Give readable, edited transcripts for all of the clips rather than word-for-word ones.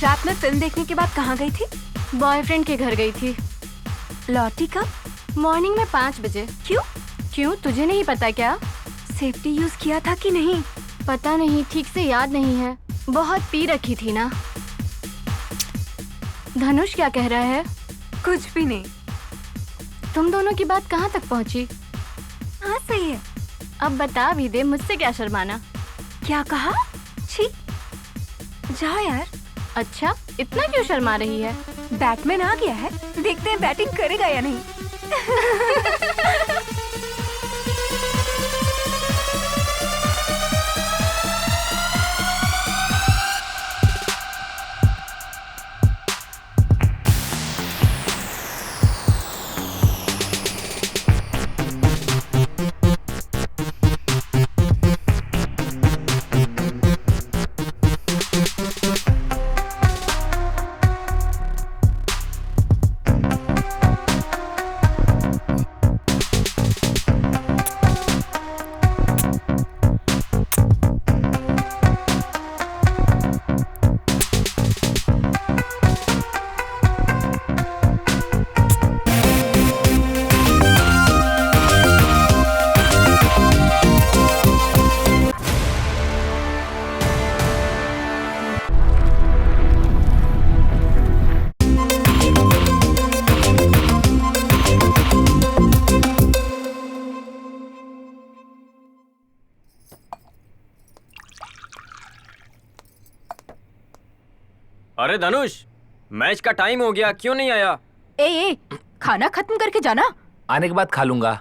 रात में फिल्म देखने के बाद कहाँ गई थी? बॉयफ्रेंड के घर गई थी। लौटी कब? मॉर्निंग में 5 बजे। क्यों तुझे नहीं पता क्या? सेफ्टी यूज किया था कि नहीं? पता नहीं, ठीक से याद नहीं है। बहुत पी रखी थी ना। धनुष क्या कह रहा है? कुछ भी नहीं। तुम दोनों की बात कहाँ तक पहुँची? हाँ सही है। अब बता भी दे, मुझसे क्या शर्माना। क्या कहा? छी, जाओ यार। अच्छा, इतना क्यों शर्मा रही है? बैटमैन आ गया है, देखते हैं बैटिंग करेगा या नहीं। अरे धनुष, मैच का टाइम हो गया, क्यों नहीं आया? ए, खाना खत्म करके जाना। आने के बाद खा लूंगा।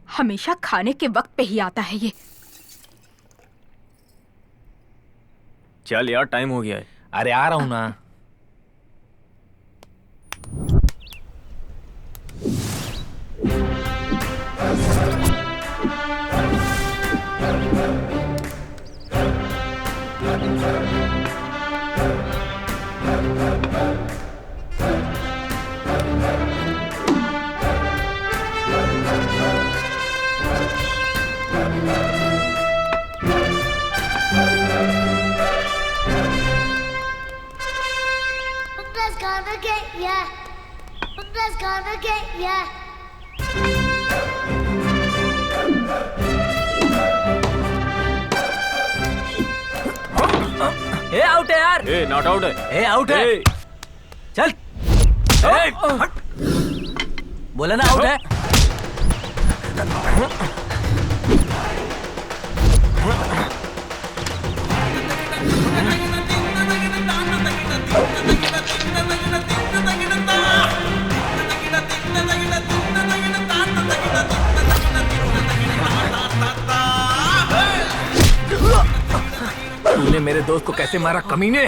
हमेशा खाने के वक्त पे ही आता है ये। चल यार, टाइम हो गया है। अरे आ रहा हूं ना। Bukla's gonna get ya. Bukla's gonna get ya. ए आउट है यार। ए नॉट आउट है। ए आउट है। ए, चल। ए, हट। बोला ना आउट है। तूने मेरे दोस्त को कैसे मारा कमीने?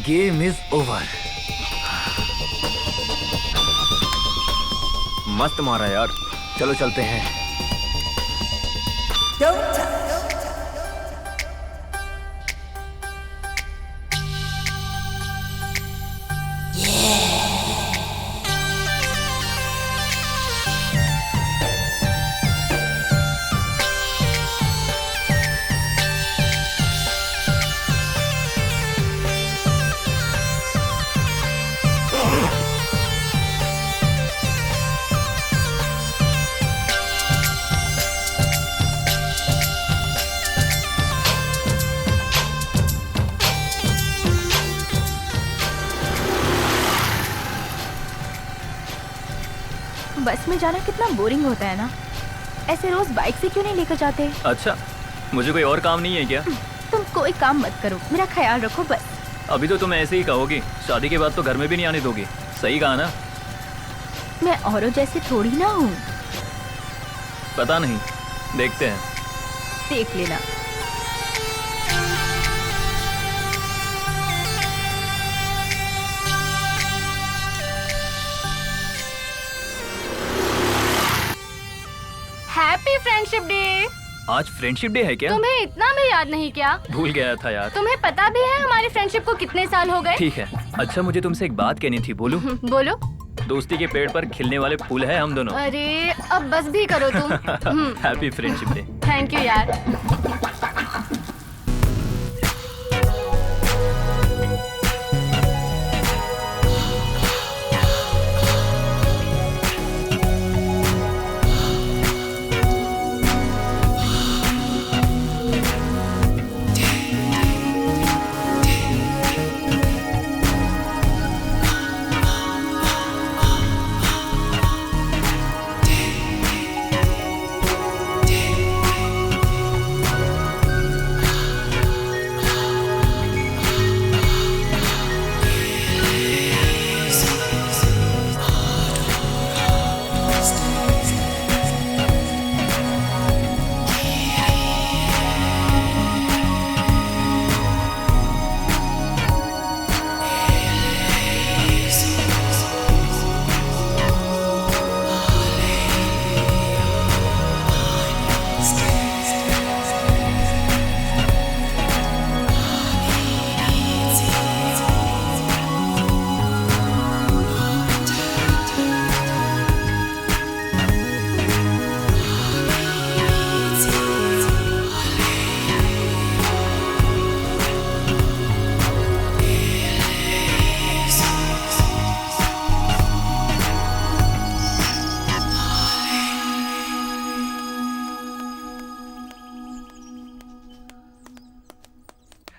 Game is over. मस्त मारा यार। चलो चलते हैं। बस में जाना कितना बोरिंग होता है ना। ऐसे रोज बाइक से क्यों नहीं लेकर जाते? अच्छा, मुझे कोई और काम नहीं है क्या? तुम कोई काम मत करो, मेरा ख्याल रखो बस। अभी तो तुम ऐसे ही कहोगी, शादी के बाद तो घर में भी नहीं आने दोगी। सही कहा ना? मैं औरों जैसे थोड़ी ना हूँ। पता नहीं, देखते हैं। देख लेना। Happy friendship day. आज फ्रेंडशिप डे है क्या? तुम्हें इतना भी याद नहीं क्या? भूल गया था यार। तुम्हें पता भी है हमारी फ्रेंडशिप को कितने साल हो गए? ठीक है। अच्छा, मुझे तुमसे एक बात कहनी थी, बोलूं? बोलो। दोस्ती के पेड़ पर खिलने वाले फूल है हम दोनों। अरे अब बस भी करो तुम। Happy friendship day. Thank you यार।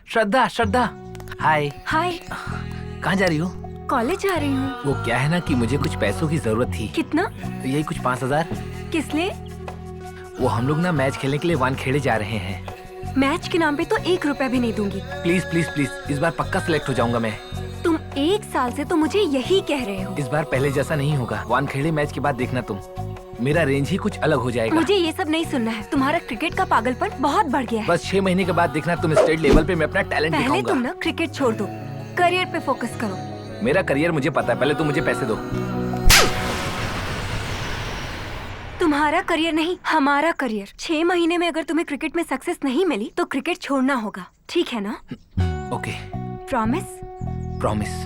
श्रद्धा, श्रद्धा, हाय। हाय। कहाँ जा रही हो? कॉलेज जा रही हूँ। वो क्या है ना कि मुझे कुछ पैसों की जरूरत थी। कितना? यही कुछ 5,000। किस लिए? वो हम लोग ना मैच खेलने के लिए वानखेड़े जा रहे हैं। मैच के नाम पे तो 1 रुपया भी नहीं दूंगी। प्लीज प्लीज प्लीज, इस बार पक्का सिलेक्ट हो जाऊंगा मैं। तुम 1 साल से तो मुझे यही कह रहे हो। इस बार पहले जैसा नहीं होगा। वानखेड़े मैच के बाद देखना तुम, मेरा रेंज ही कुछ अलग हो जाएगा। मुझे ये सब नहीं सुनना है। तुम्हारा क्रिकेट का पागलपन बहुत बढ़ गया है। बस 6 महीने के बाद देखना तुम स्टेट लेवल पे मैं अपना टैलेंट पहले दिखाऊंगा। तुम ना क्रिकेट छोड़ दो, करियर पे फोकस करो। मेरा करियर मुझे पता है, पहले तुम मुझे पैसे दो। तुम्हारा करियर नहीं, हमारा करियर। 6 महीने में अगर तुम्हें क्रिकेट में सक्सेस नहीं मिली तो क्रिकेट छोड़ना होगा, ठीक है ना? ओके। प्रॉमिस? प्रॉमिस।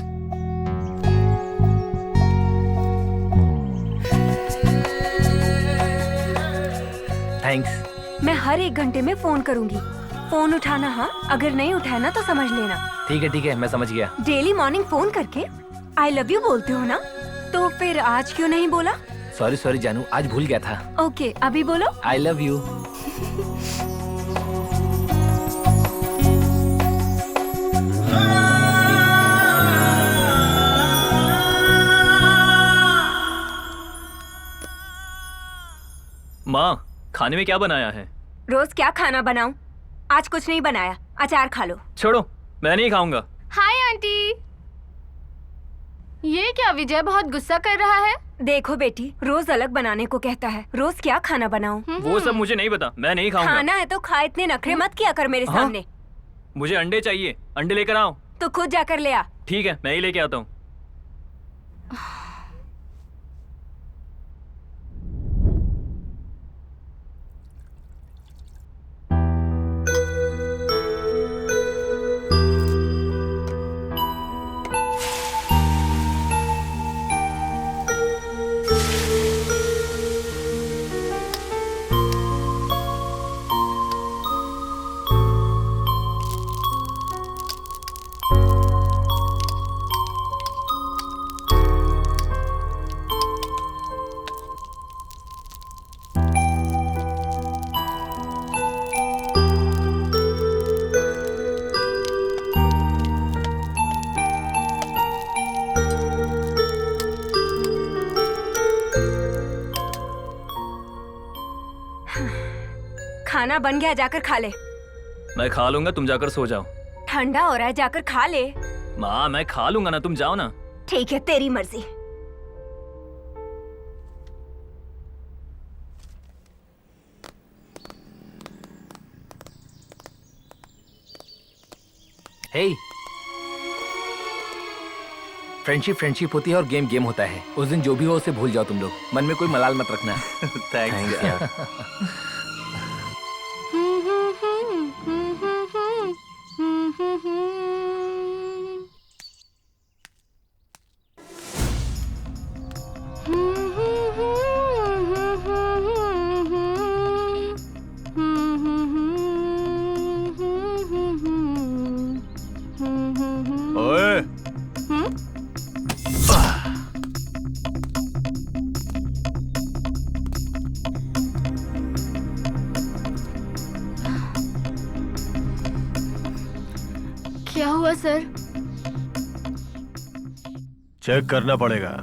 थैंक्स। मैं हर 1 घंटे में फोन करूंगी। फोन उठाना, हाँ? अगर नहीं उठाया ना तो समझ लेना। ठीक है, मैं समझ गया। डेली मॉर्निंग फोन करके आई लव यू बोलते हो ना? तो फिर आज क्यों नहीं बोला? सॉरी जानू, आज भूल गया था। ओके, अभी बोलो। I love you. माँ, खाने में क्या बनाया है? रोज क्या खाना बनाऊं? आज कुछ नहीं बनाया, अचार खा लो। छोड़ो, मैं नहीं खाऊंगा। Hi aunty. ये क्या विजय बहुत गुस्सा कर रहा है? देखो बेटी, रोज अलग बनाने को कहता है। रोज क्या खाना बनाऊं? वो सब मुझे नहीं पता, मैं नहीं खाऊंगा। खाना है तो खा, इतने नखरे मत किया कर मेरे सामने। मुझे अंडे चाहिए, अंडे लेकर आओ। तो खुद जाकर ले आ। ठीक है, मैं ही लेके आता हूँ। खाना बन गया, जाकर खा ले। मैं खा लूंगा, तुम जाकर सो जाओ। ठंडा हो रहा है, जाकर खा ले। माँ मैं खा लूंगा ना, तुम जाओ ना। ठीक है, तेरी मर्जी। हे, फ्रेंडशिप फ्रेंडशिप होती है और गेम गेम होता है। उस दिन जो भी हो उसे भूल जाओ तुम लोग। मन में कोई मलाल मत रखना। थैंक्स यार। ओए क्या हुआ सर? चेक करना पड़ेगा।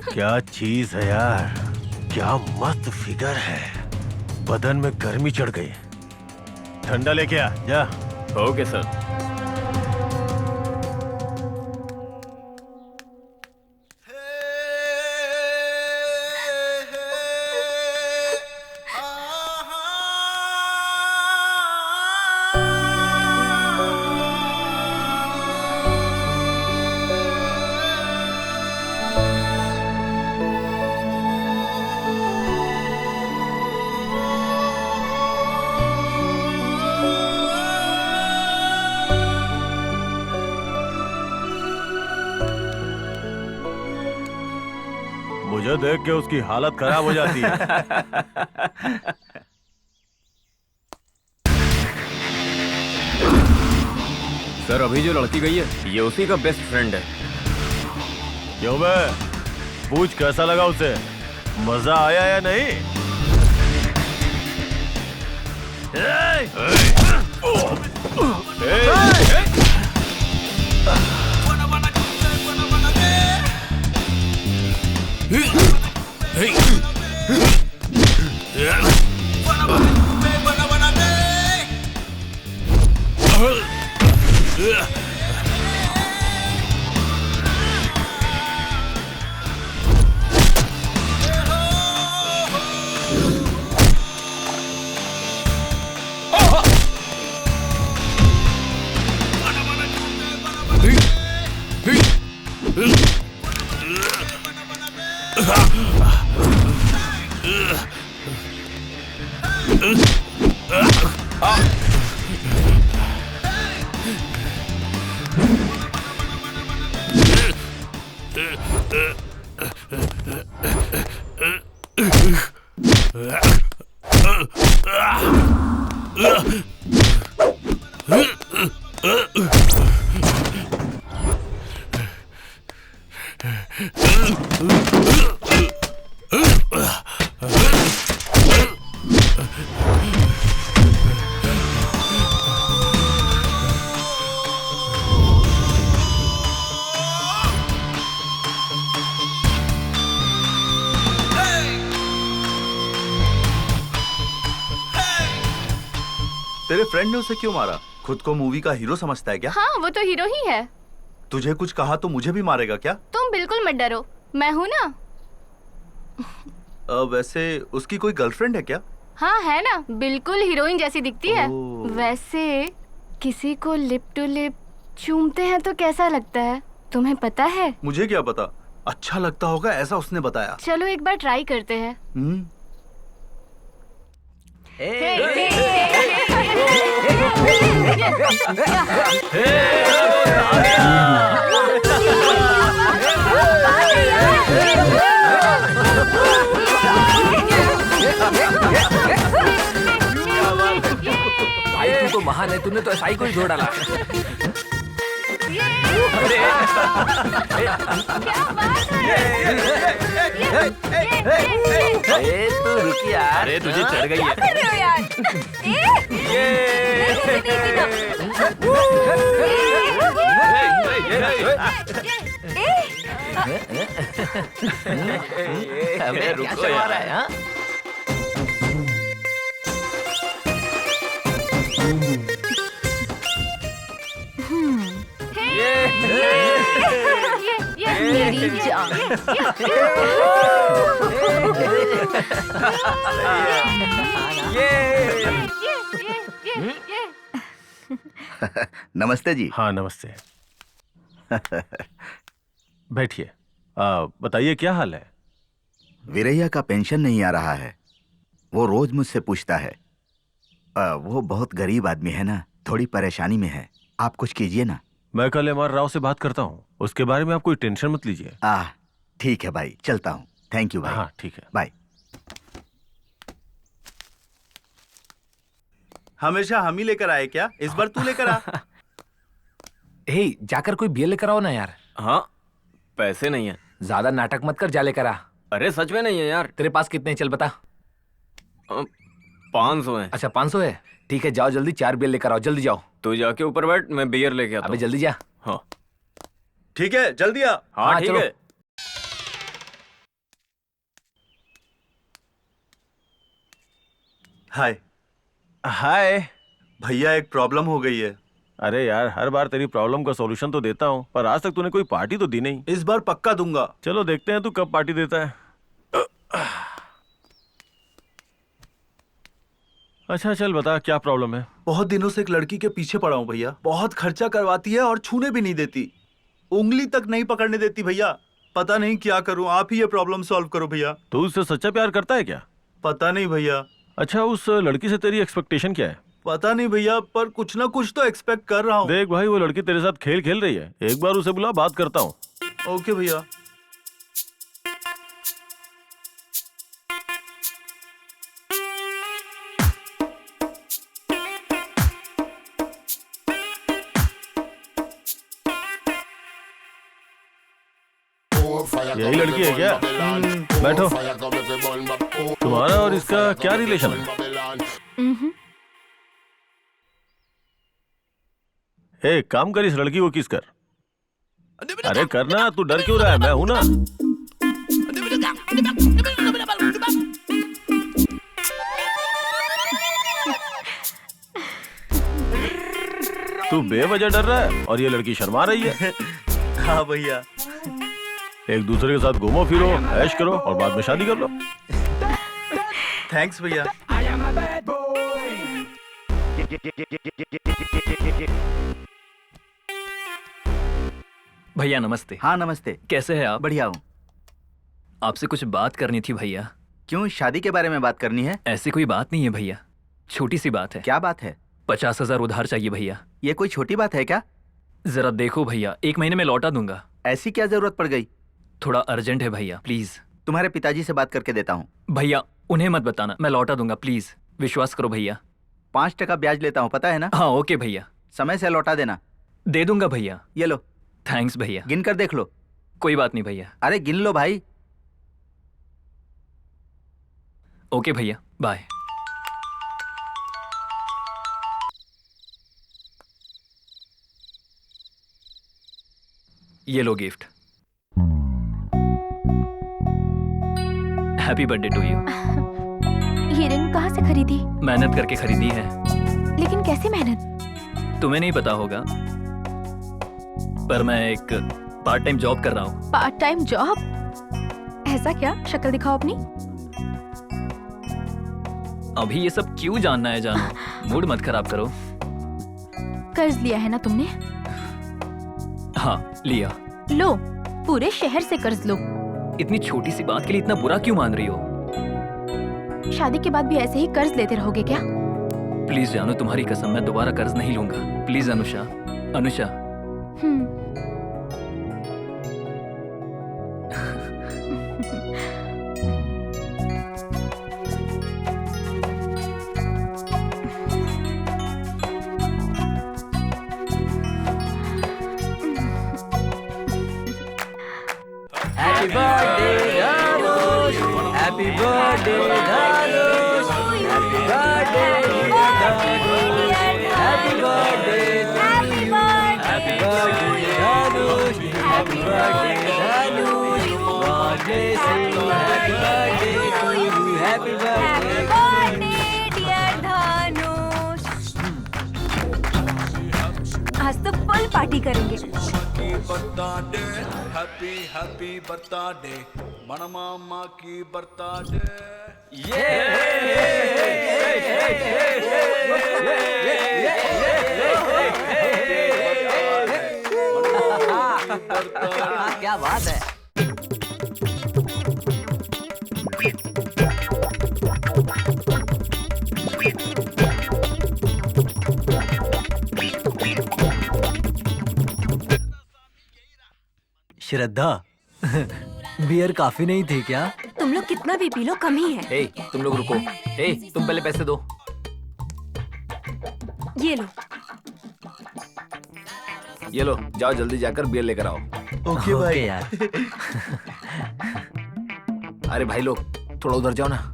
क्या चीज है यार, क्या मस्त फिगर है। बदन में गर्मी चढ़ गई। ठंडा लेके आ जा। Okay sir. मुझे देख के उसकी हालत खराब हो जाती है। सर अभी जो लड़की गई है ये उसी का बेस्ट फ्रेंड है। क्यों बे, पूछ कैसा लगा उसे? मजा आया या नहीं? तेरे फ्रेंड ने उसे क्यों मारा? खुद को मूवी का हीरो समझता है क्या? हाँ, वो तो हीरो ही है। तुझे कुछ कहा तो मुझे भी मारेगा क्या? तुम बिल्कुल मत डरो, मैं हूँ ना। वैसे उसकी कोई गर्लफ्रेंड है क्या? हाँ है ना, बिल्कुल हीरोइन जैसी दिखती है। ओह। वैसे किसी को लिप टू लिप चूमते हैं तो कैसा लगता है तुम्हें पता है? मुझे क्या पता, अच्छा लगता होगा ऐसा उसने बताया। चलो एक बार ट्राई करते हैं। भाई तू तो महान है, तूने तो ऐसा ही कोई जोड़ डाला। ए, तू रुक यार। अरे तुझे चढ़ गई है। कर रहे हो यार? अबे रुको यार। हाँ? मेरी जान। नमस्ते जी। हाँ नमस्ते। बैठिए। बताइए क्या हाल है? वीरैया का पेंशन नहीं आ रहा है। वो रोज मुझसे पूछता है। वो बहुत गरीब आदमी है ना, थोड़ी परेशानी में है। आप कुछ कीजिए ना। मैं कल एम आर राव से बात करता हूँ, उसके बारे में आप कोई टेंशन मत लीजिए। ठीक है भाई, चलता हूँ। थैंक यू भाई। हाँ ठीक है, बाय। हमेशा हम ही लेकर आए क्या? इस बार तू लेकर आ। हे, जाकर कोई बियर लेकर आओ ना यार। हाँ, पैसे नहीं है। ज्यादा नाटक मत कर, जा लेकर आ। अरे सच में नहीं है यार। तेरे पास कितने हैं? चल बता। 500 है। अच्छा 500 है, ठीक है, जाओ जल्दी 4 बियर लेकर आओ, जल्दी जाओ। तू जाके ऊपर बैठ, मैं बियर लेके आता अबे हूँ। जल्दी जा। हाँ ठीक है, जल्दी आ। हाँ ठीक चलो। है। हाय हाय। भैया, एक प्रॉब्लम हो गई है। अरे यार, हर बार तेरी प्रॉब्लम का सॉल्यूशन तो देता हूँ, पर आज तक तूने कोई पार्टी तो दी नहीं। इस बार पक्का दूंगा। चलो देखते हैं तू कब पार्टी देता है। अच्छा चल बता, क्या प्रॉब्लम है? बहुत दिनों से एक लड़की के पीछे पड़ा हूँ भैया। बहुत खर्चा करवाती है और छूने भी नहीं देती, उंगली तक नहीं पकड़ने देती भैया। पता नहीं क्या करूँ, आप ही ये प्रॉब्लम सॉल्व करो भैया। तू उससे सच्चा प्यार करता है क्या? पता नहीं भैया। अच्छा, उस लड़की से तेरी एक्सपेक्टेशन क्या है? पता नहीं भैया, पर कुछ ना कुछ तो एक्सपेक्ट कर रहा हूँ। देख भाई, वो लड़की तेरे साथ खेल खेल रही है, एक बार उसे बुला, बात करता हूँ। ओके भैया। यही लड़की है क्या? बैठो। तुम्हारा और इसका क्या रिलेशन है? एक काम कर, इस लड़की को किस कर। अरे करना, तू डर क्यों रहा है? मैं हूं ना। तू बेवजह डर रहा है और ये लड़की शर्मा रही है। हाँ भैया। एक दूसरे के साथ घूमो फिरो, ऐश करो और बाद में शादी कर लो। थैंक्स भैया। भैया नमस्ते। हाँ नमस्ते। कैसे हैं आप? बढ़िया हूँ। आपसे कुछ बात करनी थी भैया। क्यों, शादी के बारे में बात करनी है? ऐसी कोई बात नहीं है भैया, छोटी सी बात है। क्या बात है? 50,000 उधार चाहिए भैया। ये कोई छोटी बात है क्या? जरा देखो भैया, 1 महीने में लौटा दूंगा। ऐसी क्या जरूरत पड़ गई? थोड़ा अर्जेंट है भैया, प्लीज। तुम्हारे पिताजी से बात करके देता हूँ। भैया उन्हें मत बताना, मैं लौटा दूंगा, प्लीज विश्वास करो भैया। 5% ब्याज लेता हूँ, पता है ना? हाँ ओके भैया, समय से लौटा देना। दे दूंगा भैया। ये लो। थैंक्स भैया। गिन कर देख लो। कोई बात नहीं भैया। अरे गिन लो भाई। ओके भैया, बाय। ये लो gift. Happy birthday to you. ये रिंग कहाँ से खरीदी? मेहनत करके खरीदी है। लेकिन कैसे मेहनत? तुम्हें नहीं पता होगा, पर मैं एक पार्ट टाइम जॉब कर रहा हूँ। Part time job? ऐसा क्या? शक्ल दिखाओ अपनी। अभी ये सब क्यों जानना है जानो, मूड मत खराब करो। कर्ज लिया है ना तुमने? लिया। लो, पूरे शहर से कर्ज लो। इतनी छोटी सी बात के लिए इतना बुरा क्यों मान रही हो? शादी के बाद भी ऐसे ही कर्ज लेते रहोगे क्या? प्लीज जानू, तुम्हारी कसम, मैं दोबारा कर्ज नहीं लूंगा। Please Anusha, Anusha. Happy birthday Dhanush, happy birthday Dhanush, happy birthday Dhanush, happy birthday, happy birthday Dhanush, happy birthday Dhanush, God bless you, happy birthday to you, happy birthday dear Dhanush. आज तो फुल पार्टी करेंगे। हैप्पी हैप्पी बर्थडे मनमामा की बर्थडे। क्या बात है। श्रद्धा, बियर काफी नहीं थी क्या? तुम लोग कितना भी पी लो कम ही है। ए, तुम लोग रुको। ए, तुम पहले पैसे दो। ये लो। ये लो, जाओ जल्दी जाकर बियर लेकर आओ। ओके भाई। यार। अरे भाई लोग, थोड़ा उधर जाओ ना।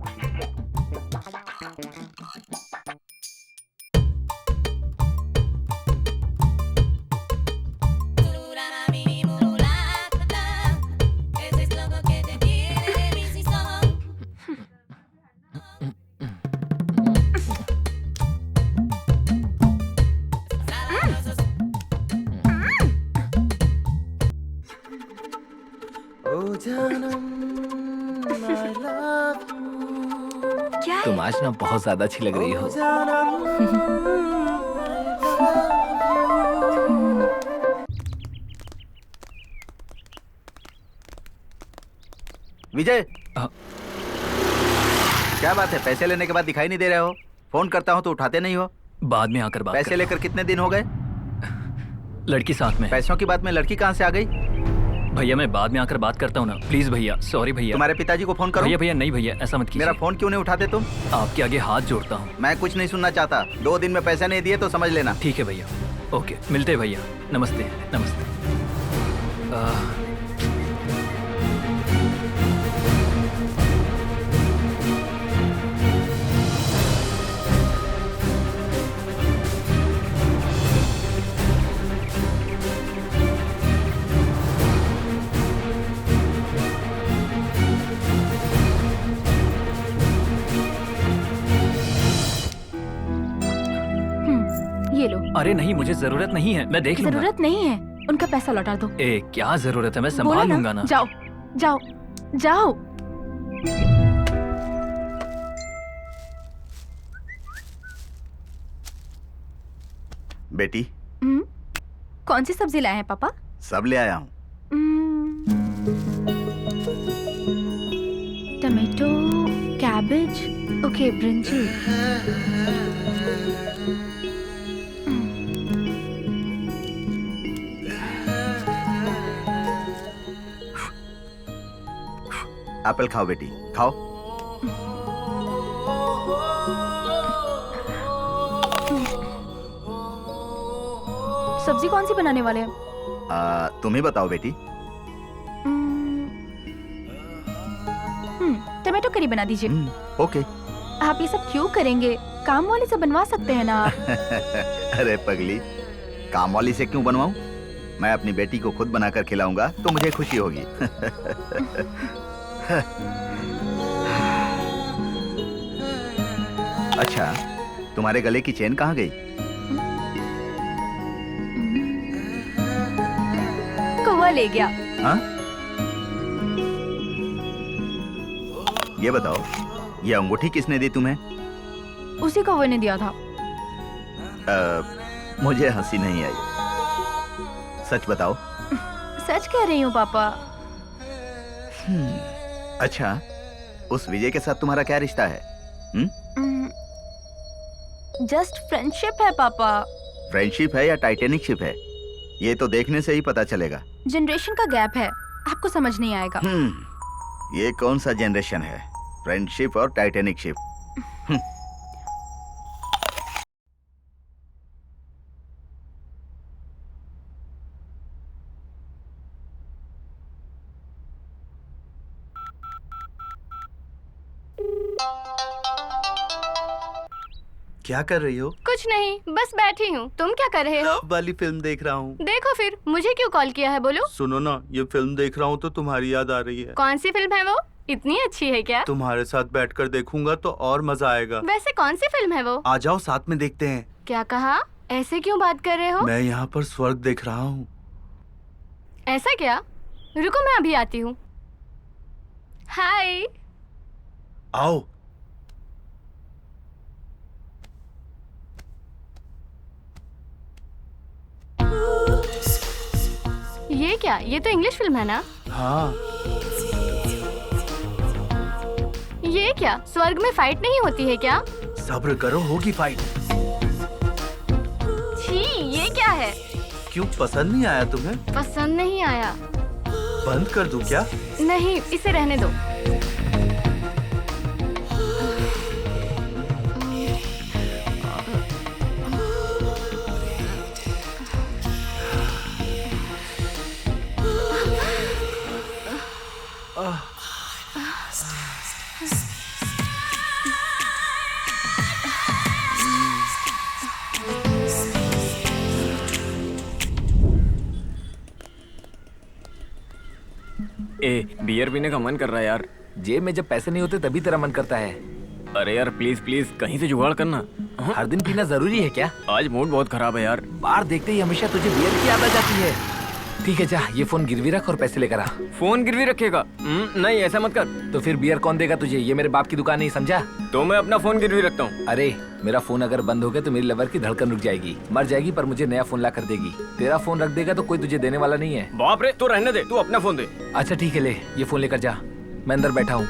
क्या है? तुम आज ना बहुत ज्यादा अच्छी लग रही हो। विजय, क्या बात है? पैसे लेने के बाद दिखाई नहीं दे रहे हो? फोन करता हूँ तो उठाते नहीं हो। बाद में आकर बात पैसे लेकर कितने दिन हो गए? लड़की साथ में। पैसों की बात में लड़की कहाँ से आ गई? भैया मैं बाद में आकर बात करता हूँ ना, प्लीज भैया। सॉरी भैया। तुम्हारे पिताजी को फोन करो। भैया भैया नहीं भैया, ऐसा मत कीजिए। मेरा फोन क्यों नहीं उठाते तुम? आपके आगे हाथ जोड़ता हूँ। मैं कुछ नहीं सुनना चाहता। 2 दिन में पैसे नहीं दिए तो समझ लेना। ठीक है भैया, ओके, मिलते हैं भैया। नमस्ते नमस्ते। ये लो। अरे नहीं, मुझे जरूरत नहीं है, मैं देख लूंगा। जरूरत नहीं है, उनका पैसा लौटा दो। ए, क्या जरूरत है, मैं बोला संभाल लूंगा ना। जाओ जाओ जाओ। बेटी, कौन सी सब्जी लाए हैं पापा? सब ले आया हूँ। Tomato, cabbage, okay, brinjal. Apple खाओ बेटी, खाओ। सब्जी कौन सी बनाने वाले हैं? तुम ही बताओ बेटी। टमाटो करी बना दीजिए। ओके। आप ये सब क्यों करेंगे? काम वाले से बनवा सकते हैं ना आप। अरे पगली, काम वाली से क्यों बनवाऊं? मैं अपनी बेटी को खुद बनाकर खिलाऊंगा तो मुझे खुशी होगी। अच्छा, तुम्हारे गले की चेन कहाँ गई? कौवा ले गया। हाँ? ये बताओ, ये अंगूठी किसने दी तुम्हें? उसी कौवे ने दिया था। मुझे हंसी नहीं आई। सच बताओ। सच कह रही हूँ पापा। अच्छा, उस विजय के साथ तुम्हारा क्या रिश्ता है? जस्ट फ्रेंडशिप है पापा। फ्रेंडशिप है या टाइटेनिक शिप है, ये तो देखने से ही पता चलेगा। जनरेशन का गैप है, आपको समझ नहीं आएगा। ये कौन सा जनरेशन है, फ्रेंडशिप और टाइटेनिक शिप? क्या कर रही हो? कुछ नहीं, बस बैठी हूँ। तुम क्या कर रहे हो? वाली फिल्म देख रहा हूँ। देखो फिर, मुझे क्यों कॉल किया है बोलो? सुनो ना, ये फिल्म देख रहा हूँ तो तुम्हारी याद आ रही है। कौन सी फिल्म है वो? इतनी अच्छी है क्या? तुम्हारे साथ बैठकर देखूंगा तो और मजा आएगा। वैसे कौन सी फिल्म है वो? आ जाओ साथ में देखते हैं। क्या कहा? ऐसे क्यों बात कर रहे हो? मैं यहाँ पर स्वर्ग देख रहा हूँ। ऐसा क्या? रुको मैं अभी आती हूँ। हाय। आओ। ये क्या? ये तो इंग्लिश फिल्म है ना? हाँ। ये क्या? स्वर्ग में फाइट नहीं होती है क्या? सब्र करो, होगी फाइट। छी, ये क्या है? क्यों, पसंद नहीं आया तुम्हें? पसंद नहीं आया। बंद कर दूं क्या? नहीं, इसे रहने दो। बियर पीने का मन कर रहा है यार। जेब में जब पैसे नहीं होते तभी तेरा मन करता है। अरे यार प्लीज प्लीज कहीं से जुगाड़ करना। हर दिन पीना जरूरी है क्या? आज मूड बहुत खराब है यार। बाहर देखते ही हमेशा तुझे बियर की याद आ जाती है। ठीक है, जा ये फोन गिरवी रख और पैसे लेकर आ। फोन गिरवी रखेगा? नहीं, ऐसा मत कर। तो फिर बियर कौन देगा तुझे? ये मेरे बाप की दुकान नहीं, समझा? तो मैं अपना फोन गिरवी रखता हूँ। अरे मेरा फोन अगर बंद हो गया तो मेरी लवर की धड़कन रुक जाएगी, मर जाएगी, पर मुझे नया फोन ला कर देगी। तेरा फोन रख देगा तो कोई तुझे देने वाला नहीं है। बाप रे, तो रहने दे, तू अपना फोन दे। अच्छा ठीक है, ले ये फोन लेकर जा, मैं अंदर बैठा हूँ।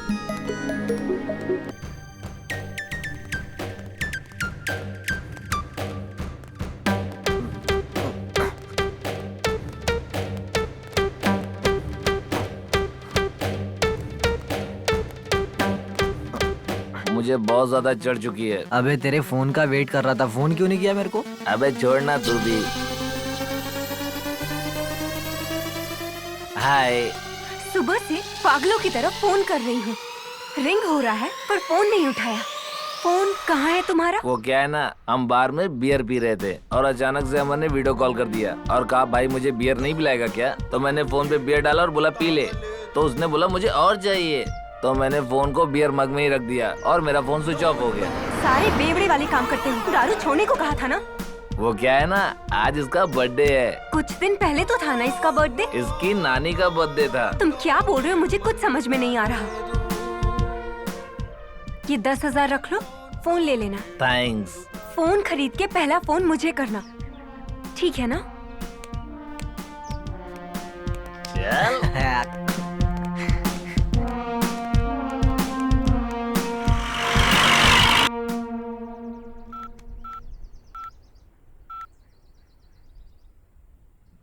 मुझे बहुत ज्यादा चढ़ चुकी है। अबे तेरे फोन का वेट कर रहा था, फोन क्यों नहीं किया मेरे को? अबे छोड़ना तू भी। हाय। सुबह से पागलों की तरह फोन कर रही हूँ, रिंग हो रहा है पर फोन नहीं उठाया। फोन कहाँ है तुम्हारा? वो क्या है ना, हम बार में बियर पी रहे थे और अचानक से अमन ने वीडियो कॉल कर दिया और कहा भाई मुझे बियर नहीं पिलाएगा क्या? तो मैंने फोन पे बियर डाला और बोला पी ले, तो उसने बोला मुझे और चाहिए, तो मैंने फोन को बियर मग में ही रख दिया और मेरा फोन स्विच ऑफ हो गया। सारे बेवड़े वाले काम करते हो। दारू छोड़ने को कहा था ना? वो क्या है ना, आज इसका बर्थडे है। कुछ दिन पहले तो था ना इसका बर्थडे। इसकी नानी का बर्थडे था। तुम क्या बोल रहे हो, मुझे कुछ समझ में नहीं आ रहा। ये 10,000 रख लो, फोन ले लेना। थैंक्स। फोन खरीद के पहला फोन मुझे करना, ठीक है ना? चल।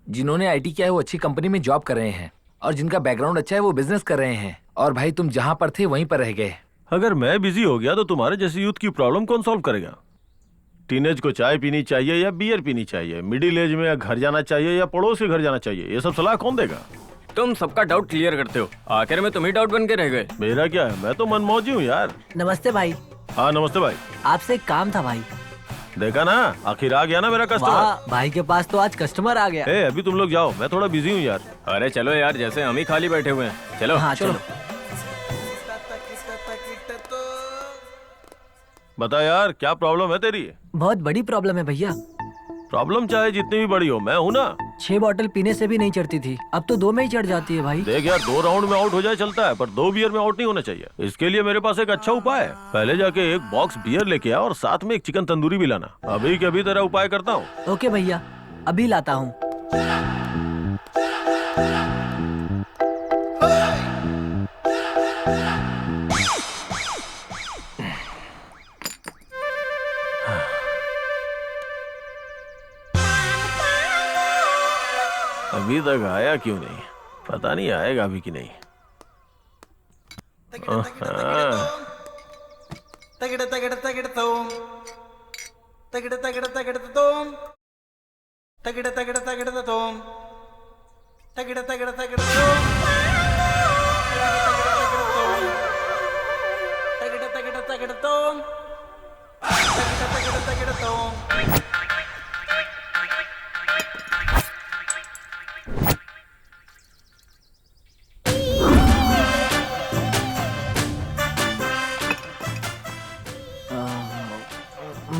जिन्होंने आईटी किया है वो अच्छी कंपनी में जॉब कर रहे हैं और जिनका बैकग्राउंड अच्छा है वो बिजनेस कर रहे हैं। और भाई तुम जहाँ पर थे वहीं पर रह गए। अगर मैं बिजी हो गया तो तुम्हारे जैसे यूथ की प्रॉब्लम कौन सॉल्व करेगा? टीनेज को चाय पीनी चाहिए या बियर पीनी चाहिए? मिडिल एज में या घर जाना चाहिए या पड़ोस के घर जाना चाहिए? ये सब सलाह कौन देगा? तुम सबका डाउट क्लियर करते हो, आखिर में तुम ही डाउट बन के रह गए। मेरा क्या है, मैं तो मनमौजी हूँ यार। नमस्ते भाई। हाँ नमस्ते भाई। आपसे एक काम था भाई। देखा ना, आखिर आ गया ना मेरा कस्टमर। वाह, भाई के पास तो आज कस्टमर आ गया। ए, अभी तुम लोग जाओ, मैं थोड़ा बिजी हूँ यार। अरे चलो यार, जैसे हम ही खाली बैठे हुए हैं। चलो। हाँ चलो। बता यार, क्या प्रॉब्लम है तेरी? बहुत बड़ी प्रॉब्लम है भैया। प्रॉब्लम चाहे जितनी भी बड़ी हो, मैं हूँ ना। 6 बॉटल पीने से भी नहीं चढ़ती थी, अब तो 2 में ही चढ़ जाती है भाई। देख यार, 2 राउंड में आउट हो जाए चलता है, पर 2 बियर में आउट नहीं होना चाहिए। इसके लिए मेरे पास एक अच्छा उपाय है। पहले जाके एक बॉक्स बियर लेके आ और साथ में एक चिकन तंदूरी भी लाना। अभी के अभी तेरा उपाय करता हूँ। ओके भैया, अभी लाता हूँ। अभी तक आया क्यों नहीं? पता नहीं आएगा अभी कि नहीं। हाँ। तगड़ तगड़ तगड़ तोम तगड़ तगड़ तगड़ तोम तगड़ तगड़ तगड़ तोम तगड़ तगड़ तगड़ तोम तगड़ तगड़ तगड़ तोम तगड़ तगड़ तोम।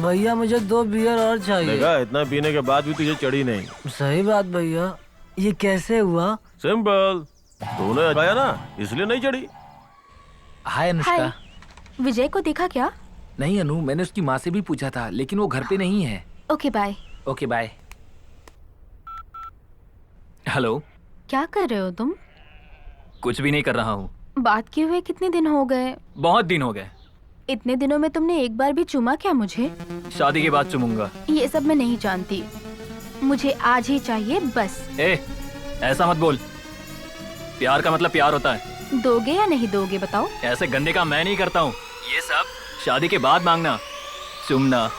भैया मुझे 2 बियर और चाहिए। देखा, इतना पीने के बाद भी तुझे चढ़ी नहीं। सही बात भैया, ये कैसे हुआ? सिंपल, तूने आया ना इसलिए नहीं चढ़ी। हाय अनुष्का। विजय को देखा क्या? नहीं अनु, मैंने उसकी माँ से भी पूछा था लेकिन वो घर पे नहीं है। Okay bye. Okay bye. Hello. क्या कर रहे हो तुम? कुछ भी नहीं कर रहा हूँ। बात किए हुए कितने दिन हो गए? बहुत दिन हो गए। इतने दिनों में तुमने एक बार भी चुमा क्या मुझे? शादी के बाद चुमूंगा। ये सब मैं नहीं जानती, मुझे आज ही चाहिए बस। ऐसा मत बोल, प्यार का मतलब प्यार होता है। दोगे या नहीं दोगे बताओ? ऐसे गंदे काम मैं नहीं करता हूँ, ये सब शादी के बाद मांगना। चुमना,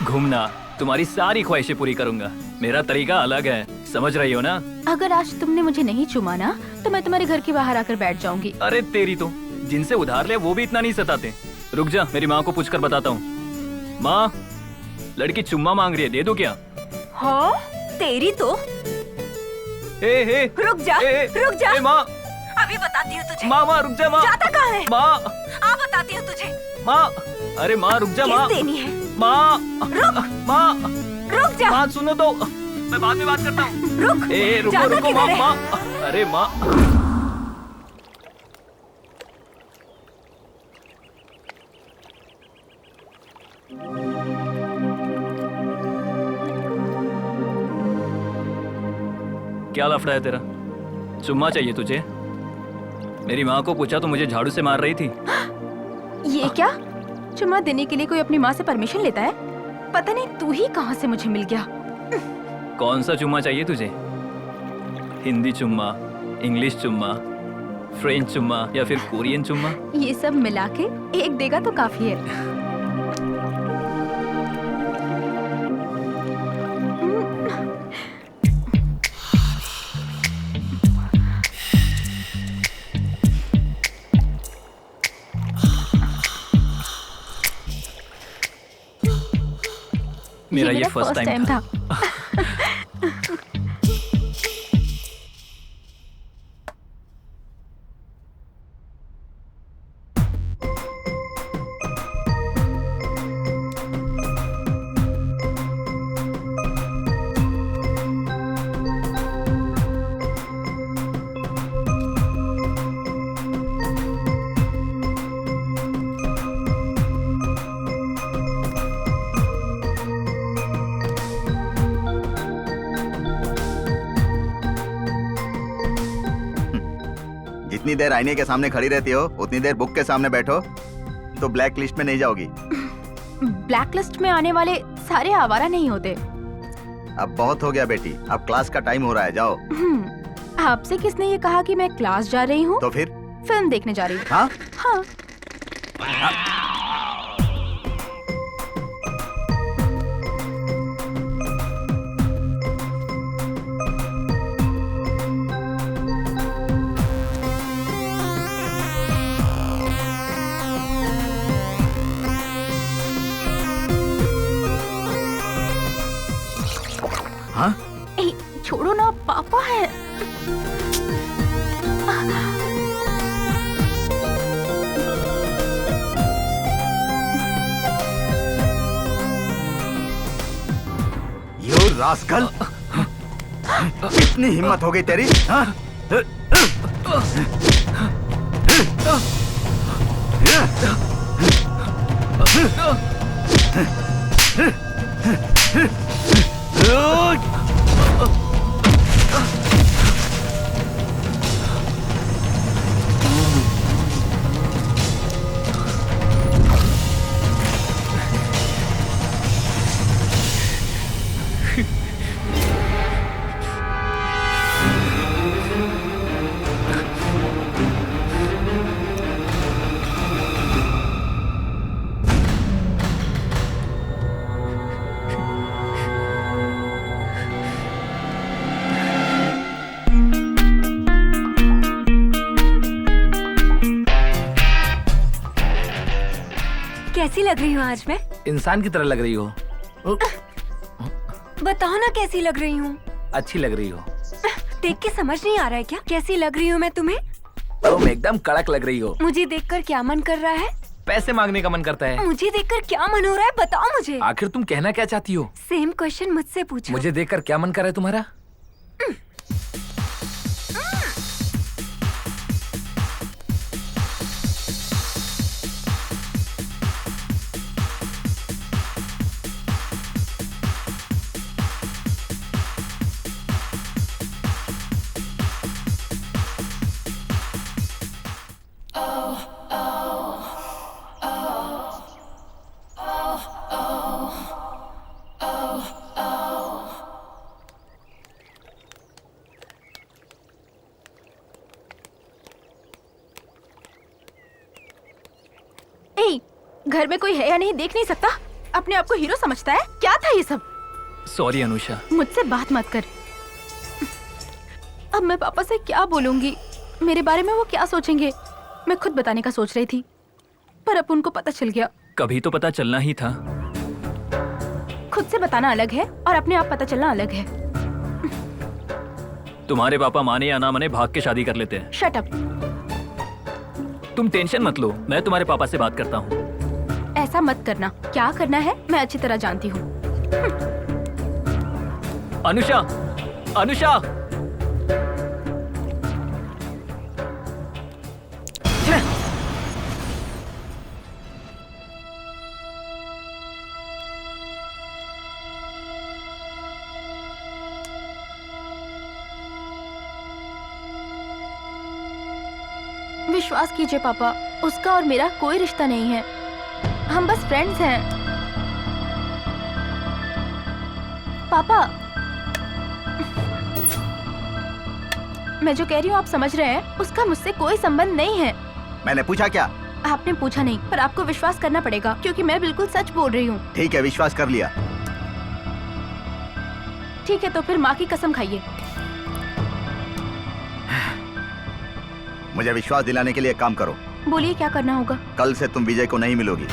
घूमना, तुम्हारी सारी ख्वाहिशें पूरी करूंगा। मेरा तरीका अलग है, समझ रही हो ना? अगर आज तुमने मुझे नहीं चुमा ना तो मैं तुम्हारे घर के बाहर आकर बैठ जाऊंगी। अरे तेरी तो, जिनसे उधार ले वो भी इतना नहीं सताते। रुक जा, मेरी माँ को पूछकर बताता हूँ। माँ, लड़की चुम्मा मांग रही है, दे दो क्या? हाँ, तेरी तो। रुक जा, रुक जा। माँ, अभी बताती हूँ तुझे। माँ रुक जा। माँ जाता कहाँ है? माँ, बताती हूँ तुझे। माँ, अरे माँ रुक जा। माँ देनी है। माँ, माँ रुक जा। माँ सुनो तो, मैं बाद में बात करता हूँ। रुक, रुको माँ। माँ, अरे माँ। क्या लफड़ा है तेरा? चुम्मा चाहिए तुझे? मेरी माँ को पूछा तो मुझे झाड़ू से मार रही थी। ये क्या? चुम्मा देने के लिए कोई अपनी माँ से परमिशन लेता है? पता नहीं तू ही कहाँ से मुझे मिल गया। कौन सा चुम्मा चाहिए तुझे? हिंदी चुम्मा, इंग्लिश चुम्मा, फ्रेंच चुम्मा या फिर कोरियन चुम्मा? ये सब मिला के एक देगा तो काफी है। मेरा ये फर्स्ट टाइम था। जितनी देर आईने के सामने खड़ी रहती हो उतनी देर बुक के सामने बैठो तो ब्लैक लिस्ट में नहीं जाओगी। ब्लैक लिस्ट में आने वाले सारे आवारा नहीं होते। अब बहुत हो गया बेटी, अब क्लास का टाइम हो रहा है, जाओ। आपसे किसने ये कहा कि मैं क्लास जा रही हूँ? तो फिर फिल्म देखने जा रही हूँ। हाँ? हाँ। हाँ? छोड़ो ना, पापा है। यू रास्कल, कितनी हिम्मत हो गई तेरी? हाँ? कैसी लग रही हूँ आज मैं? इंसान की तरह लग रही हो। बताओ ना कैसी लग रही हूँ। अच्छी लग रही हो। देख के समझ नहीं आ रहा है क्या कैसी लग रही हूँ मैं तुम्हें? तुम एकदम कड़क लग रही हो। मुझे देखकर क्या मन कर रहा है? पैसे मांगने का मन करता है। मुझे देखकर क्या मन हो रहा है बताओ मुझे। आखिर तुम कहना क्या चाहती हो? सेम क्वेश्चन मुझसे पूछो। मुझे देखकर क्या मन कर रहा है तुम्हारा? घर में कोई है या नहीं देख नहीं सकता? अपने आप को हीरो समझता है? क्या था ये सब? सॉरी अनुषा। मुझसे बात मत कर। अब मैं पापा से क्या बोलूंगी? मेरे बारे में वो क्या सोचेंगे? मैं खुद बताने का सोच रही थी, पर अब उनको पता चल गया। कभी तो पता चलना ही था। खुद से बताना अलग है और अपने आप पता चलना अलग है। तुम्हारे पापा माने या ना माने भाग के शादी कर लेते हैं। Shut up. तुम टेंशन मत लो, मैं तुम्हारे पापा से बात करता हूँ। ऐसा मत करना। क्या करना है मैं अच्छी तरह जानती हूँ। अनुषा, अनुषा। विश्वास कीजिए पापा, उसका और मेरा कोई रिश्ता नहीं है। हम बस फ्रेंड्स हैं। पापा, मैं जो कह रही हूँ आप समझ रहे हैं? उसका मुझसे कोई संबंध नहीं है। मैंने पूछा क्या? आपने पूछा नहीं, पर आपको विश्वास करना पड़ेगा क्योंकि मैं बिल्कुल सच बोल रही हूँ। ठीक है, विश्वास कर लिया। ठीक है, तो फिर माँ की कसम खाइए। मुझे विश्वास दिलाने के लिए एक काम करो। बोलिए क्या करना होगा? कल से तुम विजय को नहीं मिलोगी।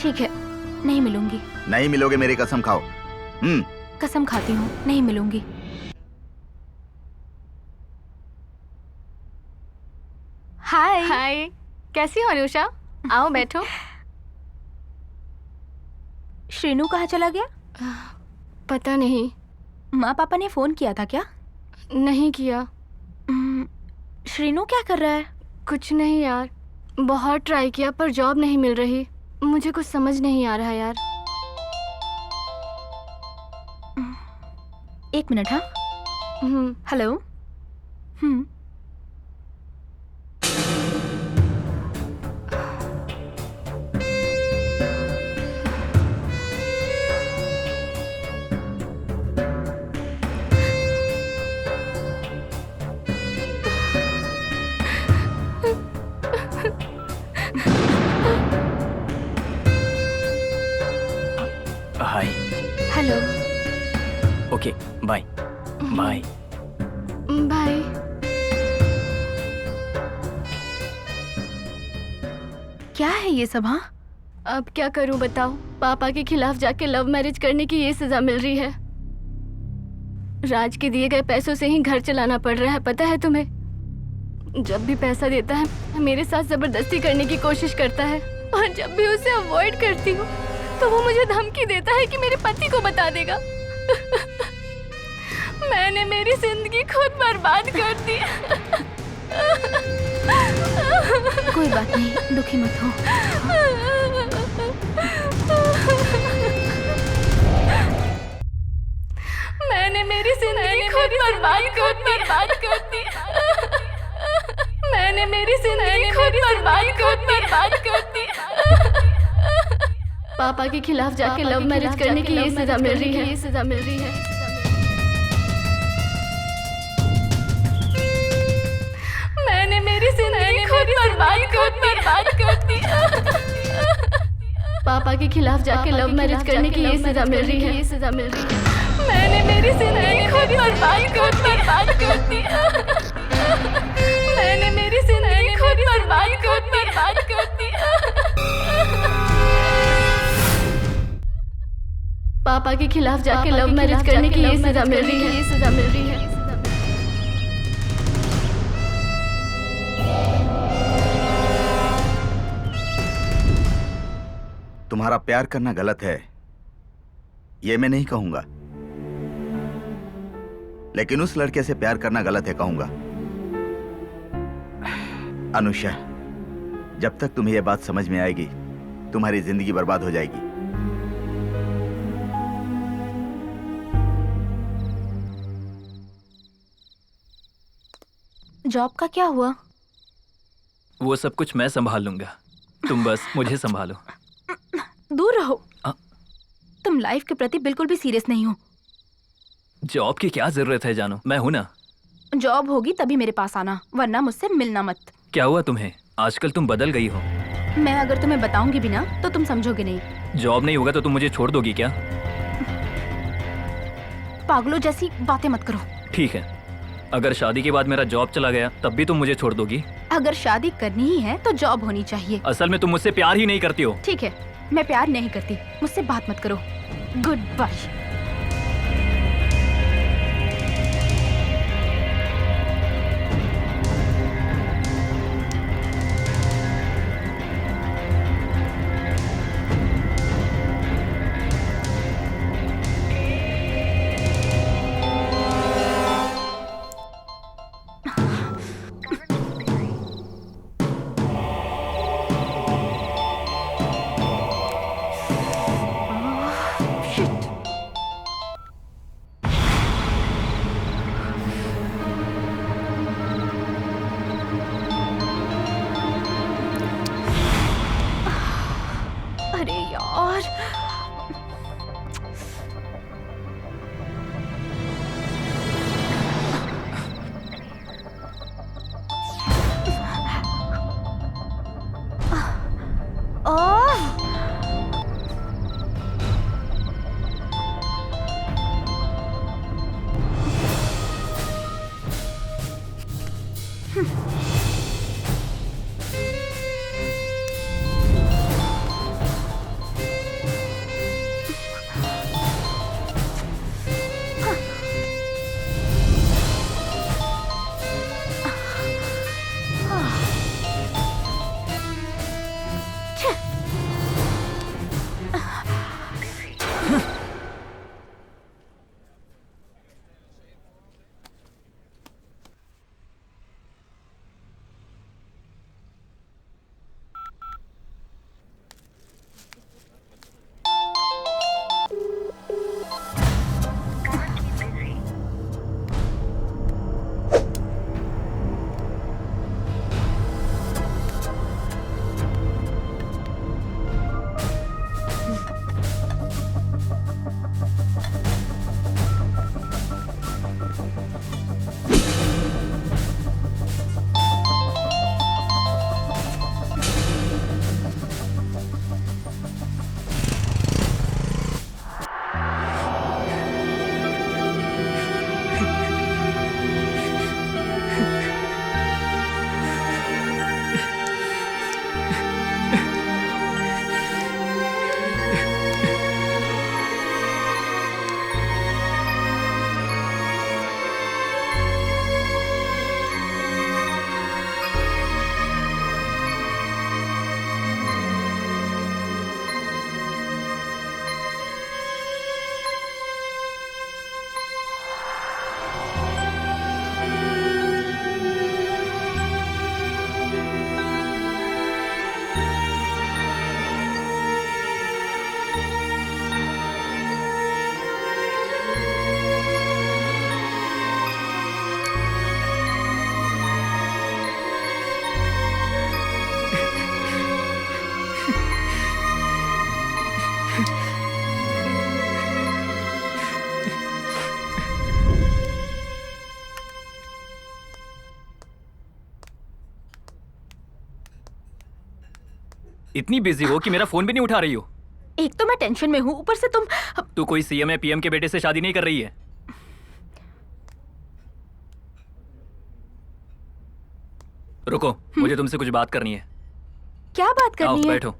ठीक है, नहीं मिलूंगी। नहीं मिलोगे, मेरी कसम खाओ। कसम खाती हूँ, नहीं मिलूंगी। हाय। हाय, कैसी हो अनुषा? आओ बैठो। श्रीनू कहाँ चला गया? पता नहीं। माँ पापा ने फोन किया था क्या? नहीं किया। श्रीनू क्या कर रहा है? कुछ नहीं यार, बहुत ट्राई किया पर जॉब नहीं मिल रही। मुझे कुछ समझ नहीं आ रहा यार। एक मिनट। हाँ, hello. Hi. Hello. Okay, bye bye bye. क्या है ये सब? हाँ, अब क्या करूं बताओ? पापा के खिलाफ जाके लव मैरिज करने की ये सजा मिल रही है। राज के दिए गए पैसों से ही घर चलाना पड़ रहा है, पता है तुम्हें? जब भी पैसा देता है मेरे साथ जबरदस्ती करने की कोशिश करता है, और जब भी उसे अवॉइड करती हूँ तो वो मुझे धमकी देता है कि मेरे पति को बता देगा। मैंने मेरी जिंदगी खुद बर्बाद कर दी। कोई बात नहीं, दुखी मत हो। मैंने मेरी जिंदगी खुद बर्बाद कर दी। मैंने मेरी जिंदगी खुद बर्बाद कर दी। पापा के खिलाफ जाके लव मैरिज करने की ये सजा मिल रही है। मैंने मेरी जिंदगी खुद बर्बाद कर दी। पापा के खिलाफ जाके लव मैरिज करने की ये सजा मिल रही है। मैंने मेरी जिंदगी खुद बर्बाद कर दी। मैंने मेरी जिंदगी खुद बर्बाद कर दी। पापा के खिलाफ जाके लव मैरिज करने की ये सजा मिल रही है। तुम्हारा प्यार करना गलत है ये मैं नहीं कहूंगा, लेकिन उस लड़के से प्यार करना गलत है कहूंगा। अनुषा, जब तक तुम्हें यह बात समझ में आएगी तुम्हारी जिंदगी बर्बाद हो जाएगी। जॉब का क्या हुआ? वो सब कुछ मैं संभाल लूंगा, तुम बस मुझे संभालो। दूर रहो। तुम लाइफ के प्रति बिल्कुल भी सीरियस नहीं हो। जॉब की क्या जरूरत है जानो, मैं हूं ना। जॉब होगी तभी मेरे पास आना, वरना मुझसे मिलना मत। क्या हुआ तुम्हें? आजकल तुम बदल गई हो। मैं अगर तुम्हें बताऊंगी भी ना तो तुम समझोगे नहीं। जॉब नहीं होगा तो तुम मुझे छोड़ दोगी क्या? पागलों जैसी बातें मत करो। ठीक है, अगर शादी के बाद मेरा जॉब चला गया तब भी तुम मुझे छोड़ दोगी? अगर शादी करनी ही है तो जॉब होनी चाहिए। असल में तुम मुझसे प्यार ही नहीं करती हो। ठीक है, मैं प्यार नहीं करती, मुझसे बात मत करो। Good bye. अरे यार, इतनी बिजी हो कि मेरा फोन भी नहीं उठा रही हो। एक तो मैं टेंशन में हूँ, ऊपर से तुम। तू कोई सीएम या पीएम के बेटे से शादी नहीं कर रही है। रुको, मुझे तुमसे कुछ बात करनी है। क्या बात करनी आओ है? बैठो।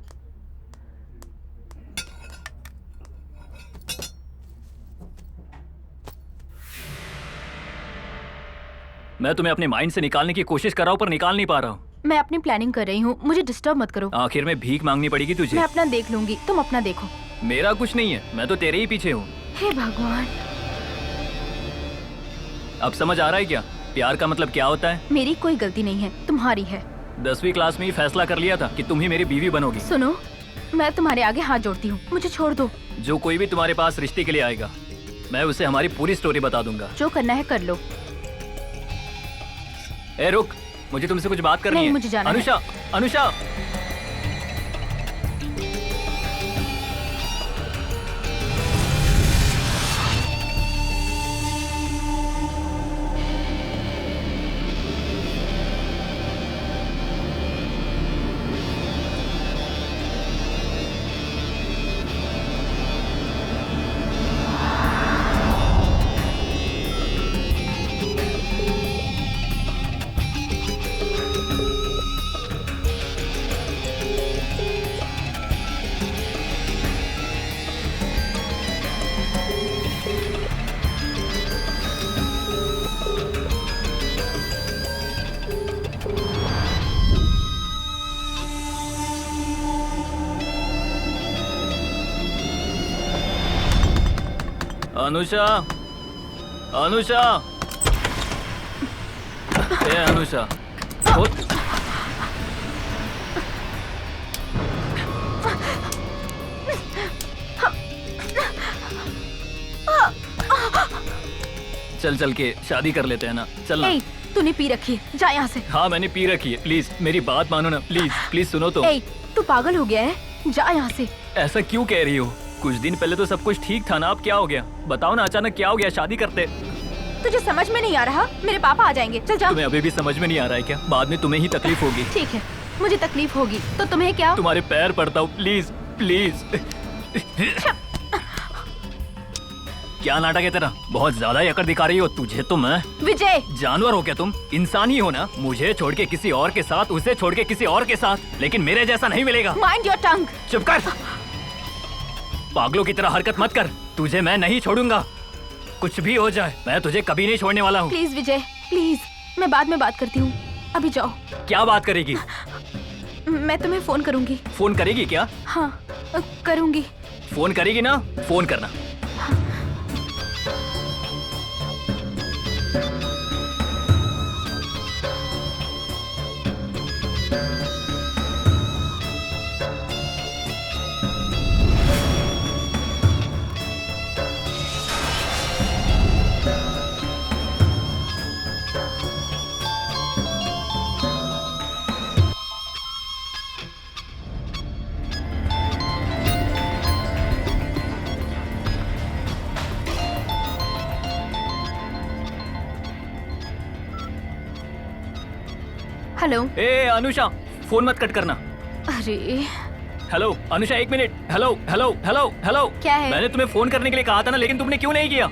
मैं तुम्हें अपने माइंड से निकालने की कोशिश कर रहा हूँ पर निकाल नहीं पा रहा हूँ। मैं अपनी प्लानिंग कर रही हूँ, मुझे डिस्टर्ब मत करो। आखिर में भीख मांगनी पड़ेगी तुझे। मैं अपना देख लूंगी, तुम अपना देखो। मेरा कुछ नहीं है, मैं तो तेरे ही पीछे हूँ। हे भगवान। अब समझ आ रहा है क्या प्यार का मतलब क्या होता है? मेरी कोई गलती नहीं है, तुम्हारी है। 10वीं क्लास में ही फैसला कर लिया था कि तुम ही मेरी बीवी बनोगी। सुनो, मैं तुम्हारे आगे हाथ जोड़ती हूँ, मुझे छोड़ दो। जो कोई भी तुम्हारे पास रिश्ते के लिए आएगा, मैं उसे हमारी पूरी स्टोरी बता दूंगा। जो करना है कर लो। ए रुक, मुझे तुमसे कुछ बात करनी नहीं, है। मुझे जाना है। अनुषा, अनुषा। अनुषा, अनुषा, ए अनुषा, उठ। चल चल के शादी कर लेते हैं ना, चल ना। ए, तूने पी रखी है, जा यहाँ से। हाँ मैंने पी रखी है, प्लीज मेरी बात मानो ना, प्लीज प्लीज सुनो तो। ए, तू पागल हो गया है, जा यहाँ से। ऐसा क्यों कह रही हो? कुछ दिन पहले तो सब कुछ ठीक था ना, अब क्या हो गया? बताओ ना, अचानक क्या हो गया? शादी करते। तुझे समझ में नहीं आ रहा? मेरे पापा आ जाएंगे, चल जा। तुम्हें अभी भी समझ में नहीं आ रहा है क्या? बाद में तुम्हें ही तकलीफ होगी। ठीक है, मुझे तकलीफ होगी तो तुम्हें क्या? तुम्हारे पैर पड़ता हूँ, प्लीज प्लीज। क्या नाटक है तेरा? बहुत ज्यादा ही अकड़ दिखा रही हो। तुझे तो मैं विजय, जानवर हो क्या तुम? इंसान ही हो ना? मुझे छोड़ के किसी और के साथ, उसे छोड़ के किसी और के साथ, लेकिन मेरे जैसा नहीं मिलेगा। Mind your tongue. चुप कर, पागलों की तरह हरकत मत कर। तुझे मैं नहीं छोड़ूंगा, कुछ भी हो जाए मैं तुझे कभी नहीं छोड़ने वाला हूँ। प्लीज विजय, प्लीज, मैं बाद में बात करती हूँ, अभी जाओ। क्या बात करेगी? मैं तुम्हें फोन करूंगी। फोन करेगी क्या? हाँ, करूंगी। फोन करेगी ना? फोन करना। हेलो। ए अनुषा, फोन मत कट करना। अरे हेलो अनुषा, एक minute. Hello hello hello hello. क्या है? मैंने तुम्हें फोन करने के लिए कहा था ना, लेकिन तुमने क्यों नहीं किया?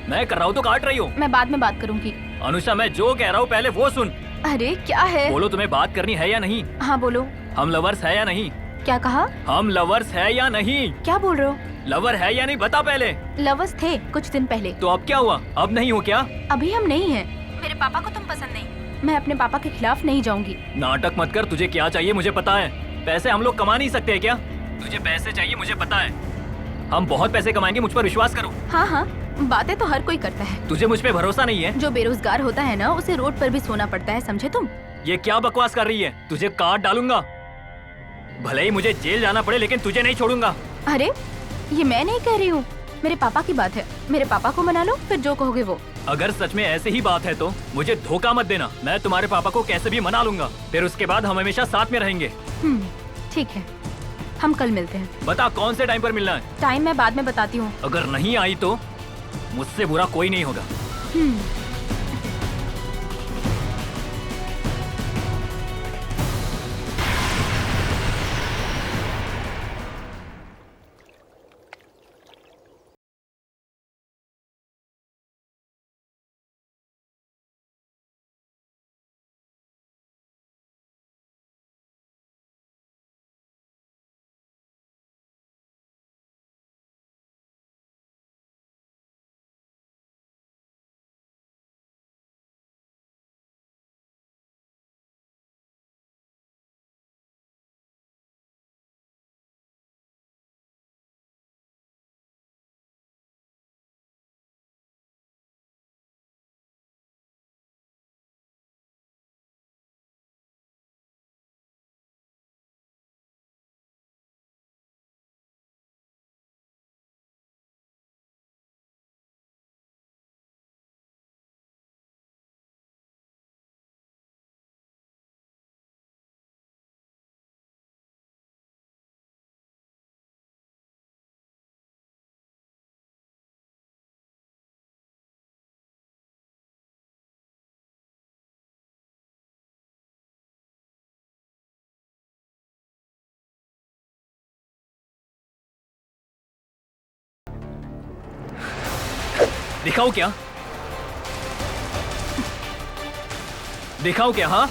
मैं कर रहा हूँ तो काट रही हो। मैं बाद में बात करूंगी। अनुषा, मैं जो कह रहा हूँ पहले वो सुन। अरे क्या है? बोलो, तुम्हें बात करनी है या नहीं? हाँ बोलो। हम लवर्स है या नहीं? क्या कहा? हम लवर्स है या नहीं? क्या बोल रहे हो? लवर है या नहीं, बता पहले। लवर्स थे कुछ दिन पहले। तो अब क्या हुआ? अब नहीं हो क्या? अभी हम नहीं हैं। मेरे पापा को तुम पसंद नहीं। मैं अपने पापा के खिलाफ नहीं जाऊंगी। नाटक मत कर। तुझे क्या चाहिए मुझे पता है। पैसे हम लोग कमा नहीं सकते क्या? तुझे पैसे चाहिए मुझे पता है। हम बहुत पैसे कमाएंगे, मुझ पर विश्वास करो। हाँ हाँ, बातें तो हर कोई करता है। तुझे मुझ पे भरोसा नहीं है? जो बेरोजगार होता है ना, उसे रोड पर भी सोना पड़ता है, समझे तुम? ये क्या बकवास कर रही है? तुझे काट डालूंगा। भले ही मुझे जेल जाना पड़े, लेकिन तुझे नहीं छोड़ूंगा। अरे ये मैं नहीं कह रही हूँ, मेरे पापा की बात है। मेरे पापा को मना लो, फिर जो कहोगे वो। अगर सच में ऐसे ही बात है तो मुझे धोखा मत देना। मैं तुम्हारे पापा को कैसे भी मना लूंगा, फिर उसके बाद हम हमेशा साथ में रहेंगे। ठीक है, हम कल मिलते हैं। बता कौन से टाइम पर मिलना है? टाइम मैं बाद में बताती हूँ। अगर नहीं आई तो मुझसे बुरा कोई नहीं होगा। दिखाओ क्या? दिखाओ क्या? हाँ,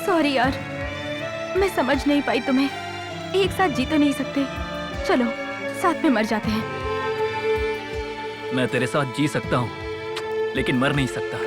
सॉरी यार, मैं समझ नहीं पाई तुम्हें। एक साथ जी तो नहीं सकते, चलो साथ में मर जाते हैं। मैं तेरे साथ जी सकता हूँ, लेकिन मर नहीं सकता।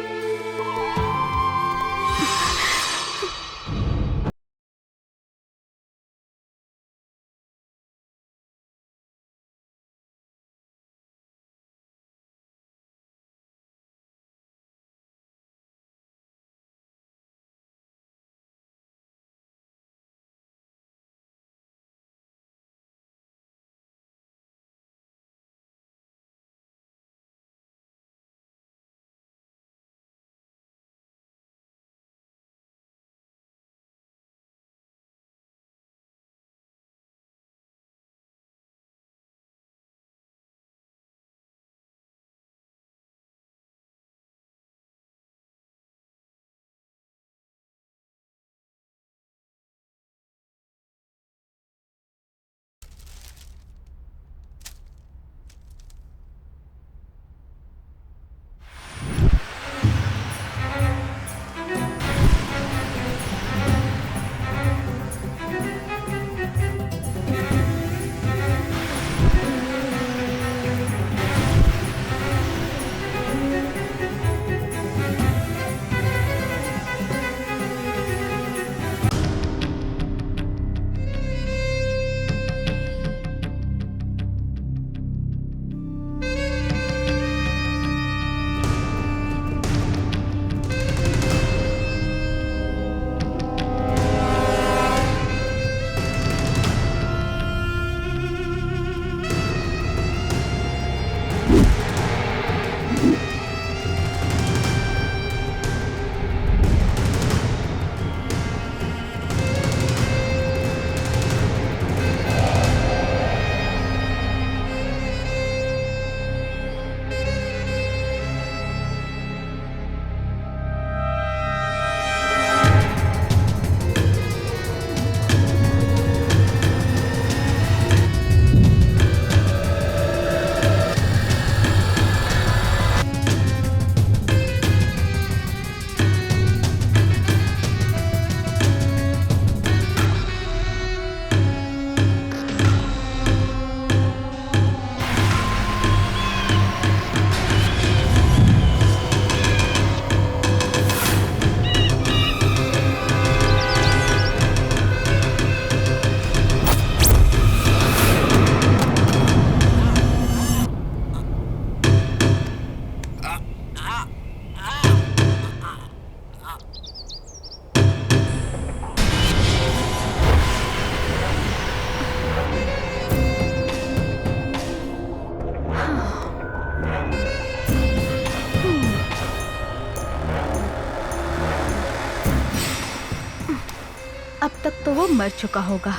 अब तक तो वो मर चुका होगा।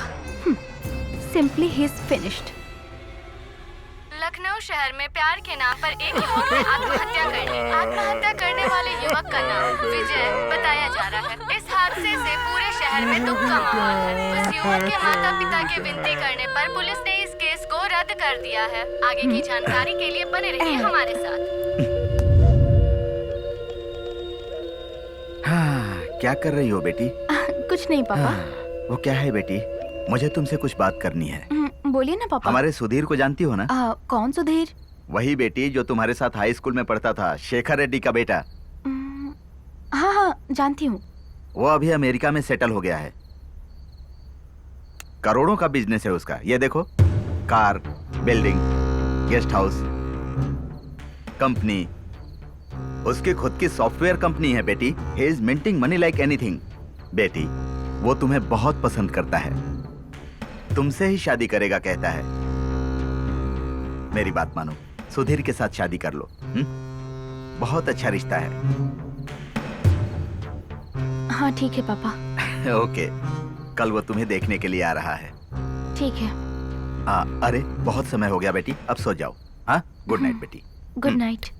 Simply he is finished. Lucknow शहर में प्यार के नाम पर एक युवक ने आत्महत्या करने वाले युवक का नाम विजय बताया जा रहा है। इस हादसे से पूरे शहर में दुख का माहौल है। उस युवक के माता पिता की विनती करने पर पुलिस ने इस केस को रद्द कर दिया है। आगे की जानकारी के लिए बने रहिए हमारे साथ। हाँ, क्या कर रही हो बेटी? कुछ नहीं पापा। वो क्या है बेटी? मुझे तुमसे कुछ बात करनी है। बोलिए ना पापा। हमारे सुधीर को जानती हो ना? कौन सुधीर? वही बेटी जो तुम्हारे साथ हाई स्कूल में पढ़ता था, शेखर रेड्डी का बेटा। हाँ हाँ जानती हूँ। वो अभी अमेरिका में सेटल हो गया है। करोड़ों का बिजनेस है उसका। ये देखो, car, building, guest house, company. उसकी खुद की सॉफ्टवेयर कंपनी है बेटी। He is minting money like anything. बेटी, वो तुम्हें बहुत पसंद करता है, तुमसे ही शादी करेगा कहता है। मेरी बात मानो, सुधीर के साथ शादी कर लो। बहुत अच्छा रिश्ता है। हाँ ठीक है पापा। ओके, कल वो तुम्हें देखने के लिए आ रहा है। ठीक है। अरे बहुत समय हो गया बेटी, अब सो जाओ। हाँ, गुड नाइट बेटी। Good night.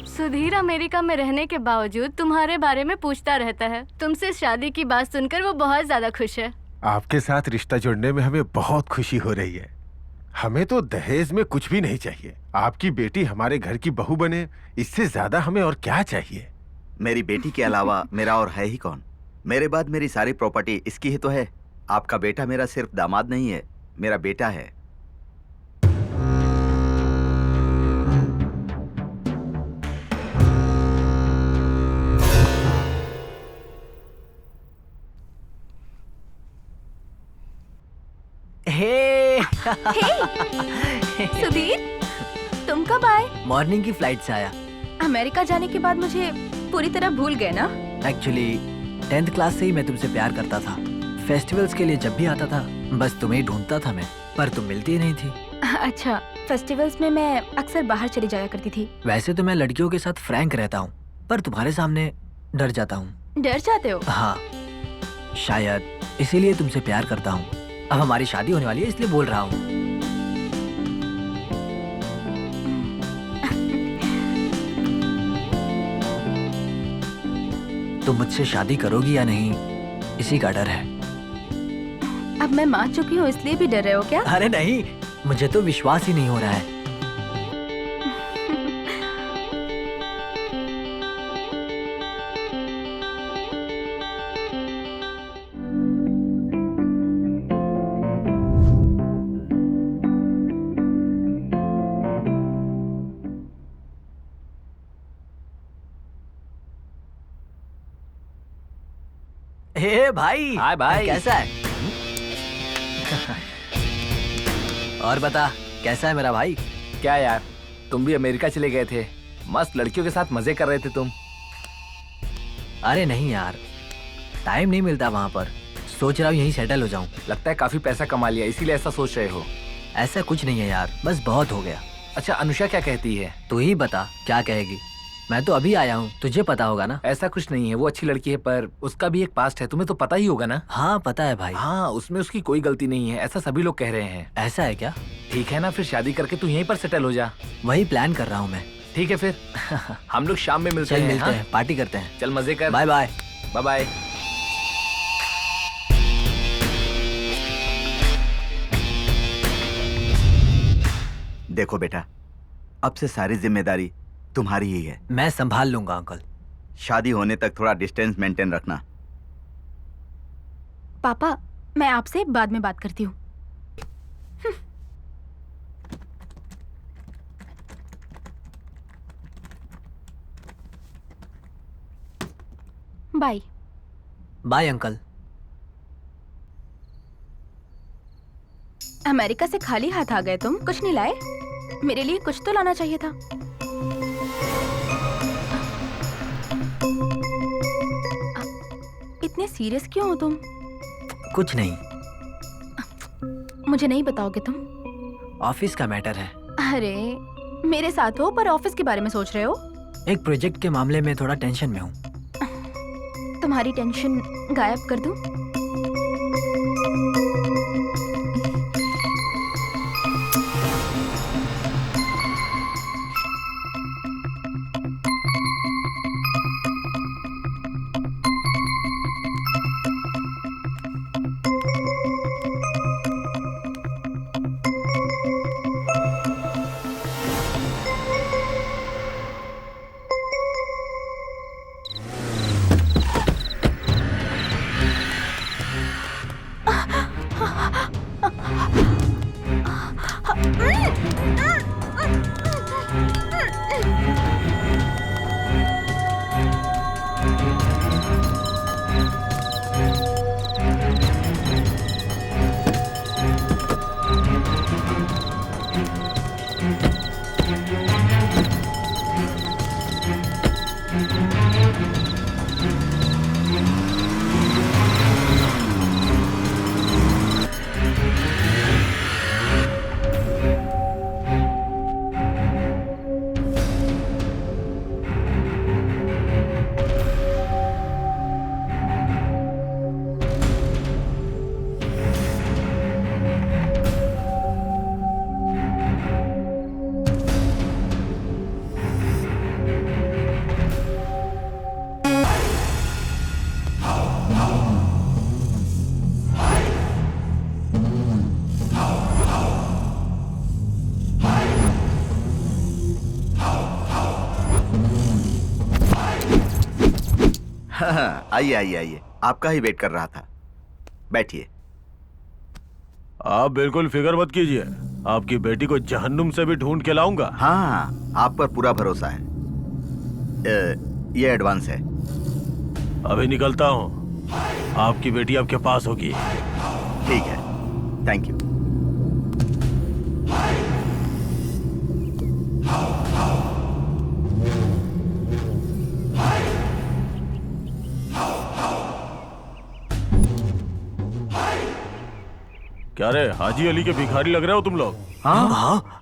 सुधीर अमेरिका में रहने के बावजूद तुम्हारे बारे में पूछता रहता है। तुमसे शादी की बात सुनकर वो बहुत ज्यादा खुश है। आपके साथ रिश्ता जोड़ने में हमें बहुत खुशी हो रही है। हमें तो दहेज में कुछ भी नहीं चाहिए। आपकी बेटी हमारे घर की बहू बने, इससे ज्यादा हमें और क्या चाहिए। मेरी बेटी के अलावा मेरा और है ही कौन? मेरे बाद मेरी सारी प्रॉपर्टी इसकी ही तो है। आपका बेटा मेरा सिर्फ दामाद नहीं है, मेरा बेटा है। हे सुधीर, तुम कब आए? मॉर्निंग की फ्लाइट से आया। अमेरिका जाने के बाद मुझे पूरी तरह भूल गए ना? एक्चुअली 10th क्लास से ही मैं तुमसे प्यार करता था। फेस्टिवल्स के लिए जब भी आता था बस तुम्हें ही ढूंढता था मैं, पर तुम मिलती ही नहीं थी। अच्छा, फेस्टिवल्स में मैं अक्सर बाहर चली जाया करती थी। वैसे तो मैं लड़कियों के साथ फ्रैंक रहता हूँ, पर तुम्हारे सामने डर जाता हूँ। डर जाते हो? हाँ, शायद इसीलिए तुमसे प्यार करता हूँ। अब हमारी शादी होने वाली है इसलिए बोल रहा हूँ। तुम मुझसे शादी करोगी या नहीं, इसी का डर है। अब मैं मान चुकी हूँ इसलिए भी डर रहे हो क्या? अरे नहीं, मुझे तो विश्वास ही नहीं हो रहा है। हे भाई। हाय भाई। कैसा है? और बता, कैसा है मेरा भाई? क्या यार, तुम भी अमेरिका चले गए थे, मस्त लड़कियों के साथ मजे कर रहे थे तुम। अरे नहीं यार, टाइम नहीं मिलता वहाँ पर। सोच रहा हूँ यहीं सेटल हो जाऊँ। लगता है काफी पैसा कमा लिया इसीलिए ऐसा सोच रहे हो। ऐसा कुछ नहीं है यार, बस बहुत हो गया। अच्छा, अनुषा क्या कहती है? तू ही बता क्या कहेगी। मैं तो अभी आया हूँ, तुझे पता होगा ना। ऐसा कुछ नहीं है, वो अच्छी लड़की है पर उसका भी एक पास्ट है, तुम्हें तो पता ही होगा ना। हाँ पता है भाई। हाँ, उसमें उसकी कोई गलती नहीं है, ऐसा सभी लोग कह रहे हैं। ऐसा है क्या? ठीक है ना, फिर शादी करके तू यहीं पर सेटल हो जा। वही प्लान कर रहा हूँ मैं। ठीक है फिर हम लोग शाम में मिलते चल हैं। मिलते हैं, पार्टी करते हैं। चल मजे कर। Bye bye. Bye bye. देखो बेटा, अब से सारी जिम्मेदारी तुम्हारी ही है। मैं संभाल लूंगा अंकल। शादी होने तक थोड़ा डिस्टेंस मेंटेन रखना। पापा, मैं आपसे बाद में बात करती हूँ। बाय। Bye uncle. अमेरिका से खाली हाथ आ गए तुम? कुछ नहीं लाए? मेरे लिए कुछ तो लाना चाहिए था। इतने सीरियस क्यों हो तुम? कुछ नहीं। मुझे नहीं बताओगे तुम? ऑफिस का मैटर है। अरे मेरे साथ हो पर ऑफिस के बारे में सोच रहे हो? एक प्रोजेक्ट के मामले में थोड़ा टेंशन में हूँ। तुम्हारी टेंशन गायब कर दूं? हाँ, आइए आइए आइए, आपका ही वेट कर रहा था। बैठिए। आप बिल्कुल फिक्र मत कीजिए, आपकी बेटी को जहन्नुम से भी ढूंढ के लाऊंगा। हाँ, आप पर पूरा भरोसा है। ये एडवांस है। अभी निकलता हूँ, आपकी बेटी आपके पास होगी। ठीक है, थैंक यू। क्या रे, हाजी अली के भिखारी लग रहे हो तुम लोग? हाँ।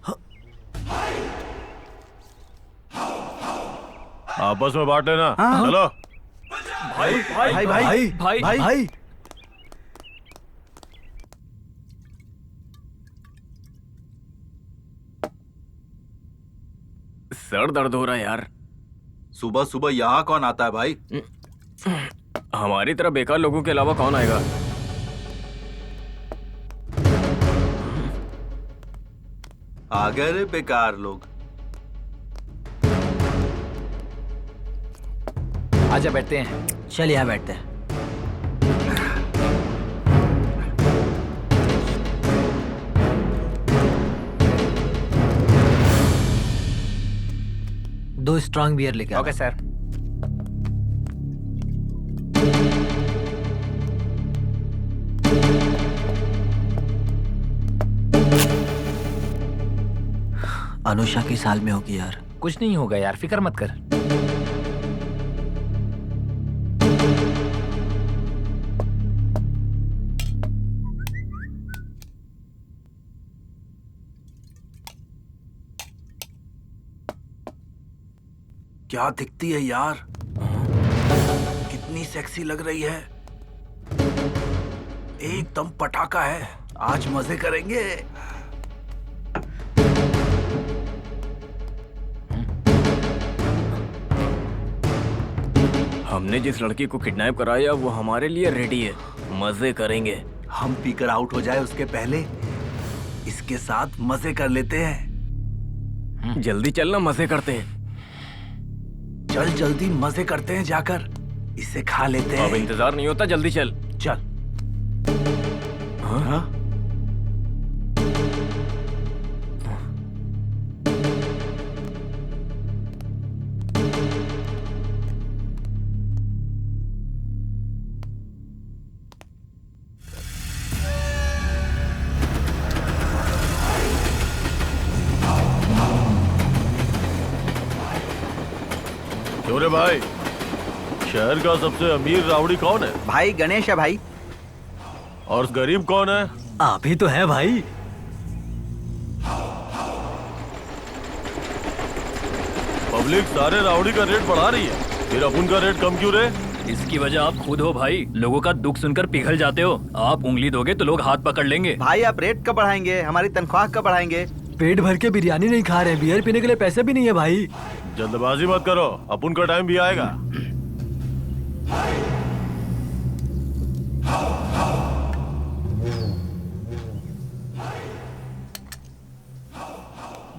आपस में बांट लेना। चलो। भाई भाई भाई भाई भाई भाई भाई सर दर्द हो रहा है यार। सुबह सुबह यहाँ कौन आता है भाई? हमारी तरह बेकार लोगों के अलावा कौन आएगा? आ गए रे बेकार लोग। आजा बैठते हैं। चल यहाँ बैठते हैं। दो स्ट्रांग बियर लेके आओ। Okay sir. अनुषा किस हाल में होगी यार? कुछ नहीं होगा यार, फिक्र मत कर। क्या दिखती है यार, कितनी सेक्सी लग रही है। एकदम पटाखा है, आज मजे करेंगे। हमने जिस लड़की को किडनैप कराया वो हमारे लिए रेडी है, मजे करेंगे। हम पीकर आउट हो जाए उसके पहले इसके साथ मजे कर लेते हैं। जल्दी चलना, मजे करते हैं। चल जल्दी मजे करते हैं, जाकर इसे खा लेते हैं। अब इंतजार नहीं होता, जल्दी चल। चल। हाँ? क्यों रे भाई, शहर का सबसे अमीर रावड़ी कौन है? भाई गणेश है भाई। और गरीब कौन है? आप ही तो है भाई। पब्लिक सारे रावड़ी का रेट बढ़ा रही है, फिर अपन का रेट कम क्यों रे? इसकी वजह आप खुद हो भाई। लोगों का दुख सुनकर पिघल जाते हो। आप उंगली दोगे तो लोग हाथ पकड़ लेंगे। भाई आप रेट कब बढ़ाएंगे? हमारी तनख्वाह कब बढ़ाएंगे? पेट भर के बिरयानी नहीं खा रहे, बियर पीने के लिए पैसे भी नहीं है भाई। जल्दबाजी मत करो, अपन का टाइम भी आएगा।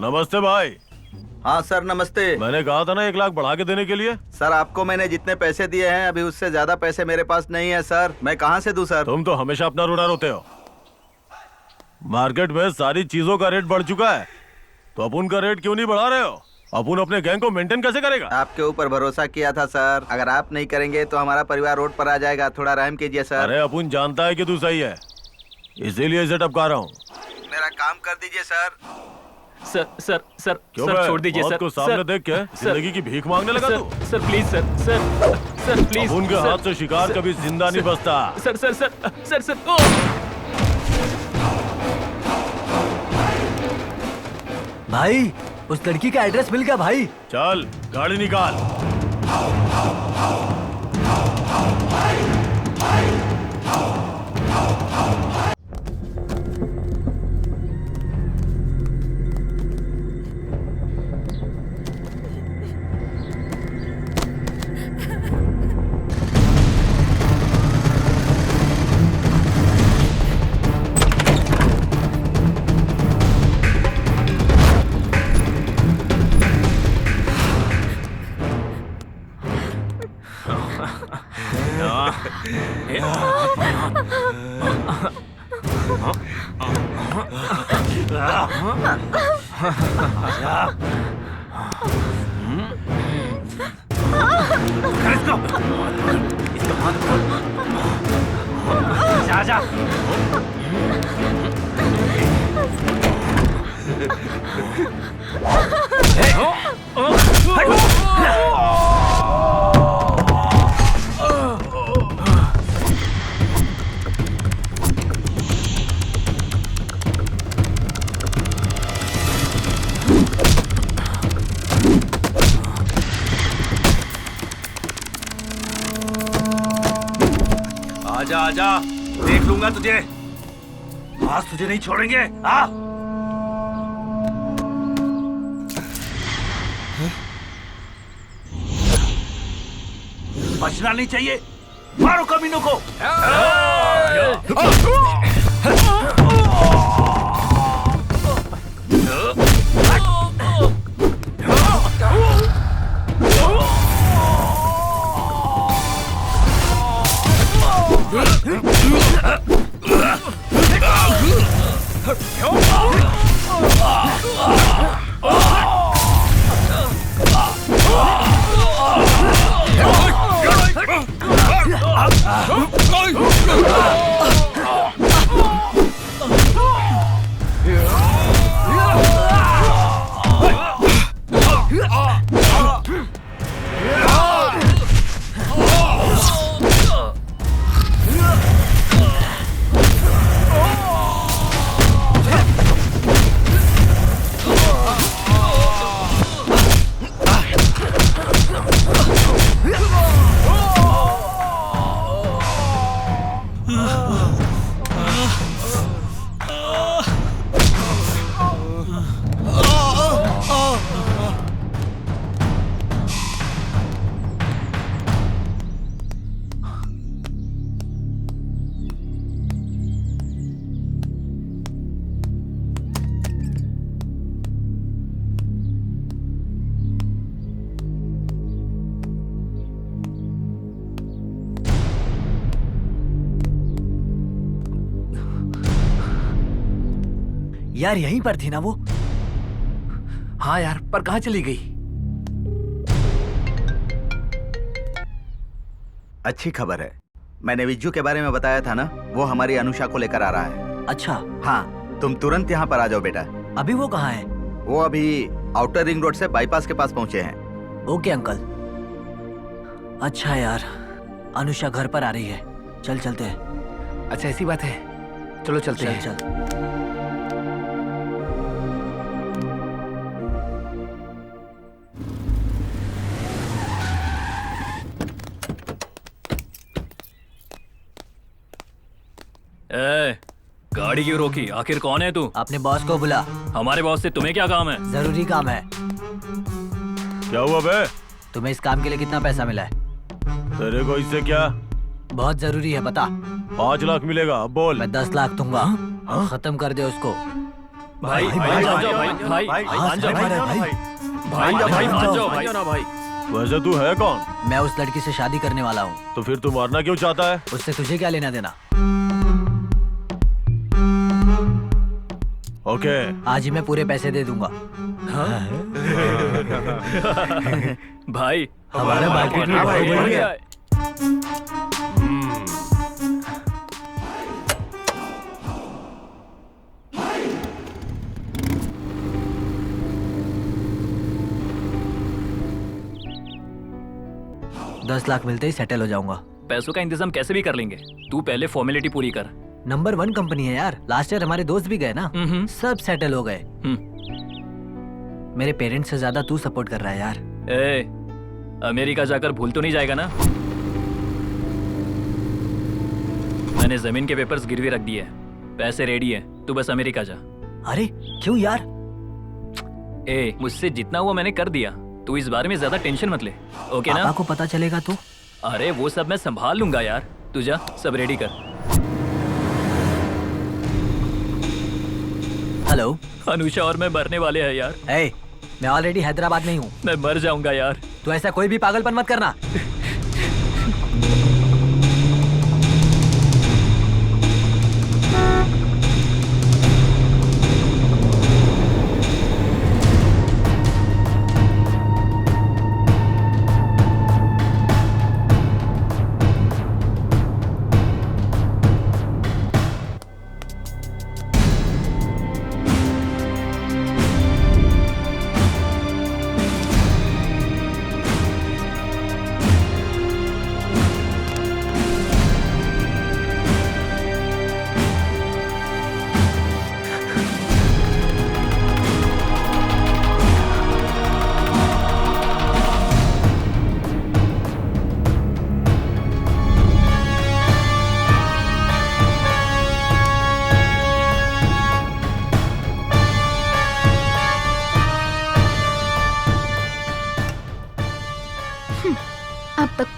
नमस्ते भाई। हाँ सर नमस्ते। मैंने कहा था ना 1 लाख बढ़ा के देने के लिए। सर आपको मैंने जितने पैसे दिए हैं अभी उससे ज्यादा पैसे मेरे पास नहीं है सर, मैं कहाँ से दूं सर? तुम तो हमेशा अपना रोना रोते हो। मार्केट में सारी चीजों का रेट बढ़ चुका है, तो अपन का रेट क्यों नहीं बढ़ा रहे हो? अपन अपने गैंग को मेंटेन कैसे करेगा? आपके ऊपर भरोसा किया था सर, अगर आप नहीं करेंगे तो हमारा परिवार रोड पर आ जाएगा। थोड़ा रहम कीजिए सर। अरे अपन जानता है कि तू सही है, इसीलिए इसे टपका रहा हूँ। मेरा काम कर दीजिए सर। सर सर सर क्यों सर बे? छोड़ दीजिए मौत सर। को सामने सर, देख के जिंदगी की भीख मांगने लगा तू? Sir please sir sir sir please. उनके हाथ से शिकार कभी जिंदा नहीं बचता। Sir sir sir sir sir ओ! भाई उस लड़की का एड्रेस मिल गया भाई। चल गाड़ी निकाल। आजा आजा, देख लूंगा तुझे। आज तुझे नहीं छोड़ेंगे। आ बचना नहीं चाहिए, मारो कमीनों को। यार यहीं पर थी ना वो? हाँ यार, पर कहाँ चली गई? अच्छी खबर है, मैंने विज्जू के बारे में बताया था ना, वो हमारी अनुषा को लेकर आ रहा है। अच्छा। हाँ, तुम तुरंत यहाँ पर आ जाओ बेटा। अभी वो कहाँ है? वो अभी आउटर रिंग रोड से बाईपास के पास पहुँचे हैं। Okay uncle. अच्छा यार, अनुषा घर पर आ रही है, चल चलते हैं। अच्छा ऐसी बात है, चलो चलते हैं। चल। गाड़ी क्यों रोकी? आखिर कौन है तू? अपने बॉस को बुला। हमारे बॉस से तुम्हें क्या काम है? जरूरी काम है। क्या हुआ बे? तुम्हें इस काम के लिए कितना पैसा मिला है? तेरे को इससे क्या? बहुत जरूरी है, बता। 5 लाख मिलेगा, अब बोल। मैं 10 लाख दूंगा। खत्म कर दे उसको। भाई मान जाओ भाई। वैसे तू है कौन? मैं उस लड़की से शादी करने वाला हूँ। तो फिर तू मारना क्यों चाहता है? उससे तुझे क्या लेना देना? ओके। आज ही मैं पूरे पैसे दे दूंगा। भाई हमारा मार्केट में भाव बढ़ गया। 10 लाख मिलते ही सेटल हो जाऊंगा। पैसों का इंतजाम कैसे भी कर लेंगे, तू पहले फॉर्मेलिटी पूरी कर। नंबर 1 कंपनी है यार, लास्ट ईयर हमारे दोस्त भी गए ना, सब सेटल हो गए। मेरे पेरेंट्स से ज्यादा तू सपोर्ट कर रहा है यार। ए, अमेरिका जाकर भूल तो नहीं जाएगा ना? मैंने जमीन के पेपर्स गिरवी रख दिए, पैसे रेडी है, तू बस अमेरिका जा। अरे क्यों यार? ए, मुझसे जितना हुआ मैंने कर दिया, तू इस बारे में ज्यादा टेंशन मत ले, ओके ना? पापा को पता चलेगा तो? अरे वो सब मैं संभाल लूंगा यार, तू जा सब रेडी कर। हेलो। अनुषा और मैं मरने वाले हैं यार। ए, मैं ऑलरेडी हैदराबाद में ही हूँ। मैं मर जाऊंगा यार। तू ऐसा कोई भी पागलपन मत करना।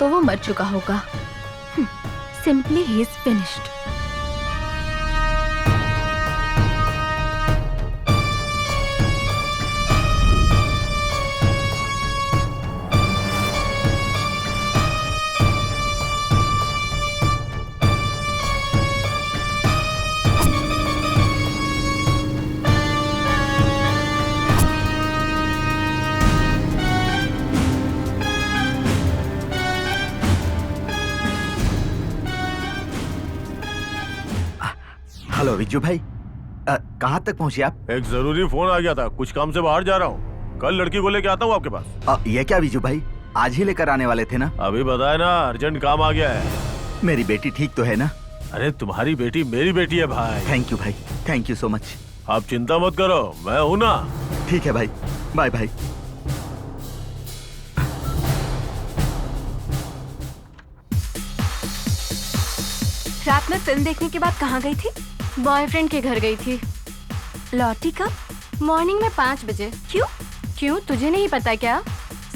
तो वो मर चुका होगा। Simply he is finished. Hello Viju भाई, कहाँ तक पहुँचे आप? एक जरूरी फोन आ गया था, कुछ काम से बाहर जा रहा हूँ। कल लड़की को लेके आता हूँ आपके पास। ये क्या विजू भाई, आज ही लेकर आने वाले थे ना? अभी बताया ना, अर्जेंट काम आ गया है। मेरी बेटी ठीक तो है ना? अरे तुम्हारी बेटी मेरी बेटी है भाई। थैंक यू भाई, थैंक यू सो मच। आप चिंता मत करो, मैं हूं ना। ठीक है भाई, बाय बाय। रात में फिल्म देखने के बाद कहाँ गई थी? बॉयफ्रेंड के घर गई थी। लौटी कब? मॉर्निंग में 5 बजे। क्यों तुझे नहीं पता क्या?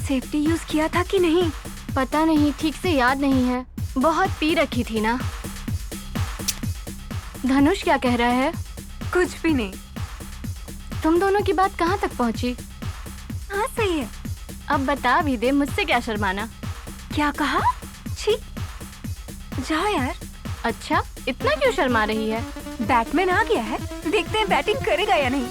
सेफ्टी यूज किया था कि नहीं? पता नहीं, ठीक से याद नहीं है। बहुत पी रखी थी ना। धनुष क्या कह रहा है? कुछ भी नहीं। तुम दोनों की बात कहाँ तक पहुँची? हाँ सही है। अब बता भी दे, मुझसे क्या शर्माना। क्या कहा? छी, जाओ यार। अच्छा, इतना क्यों शर्मा रही है? बैटमैन आ गया है, देखते हैं बैटिंग करेगा या नहीं।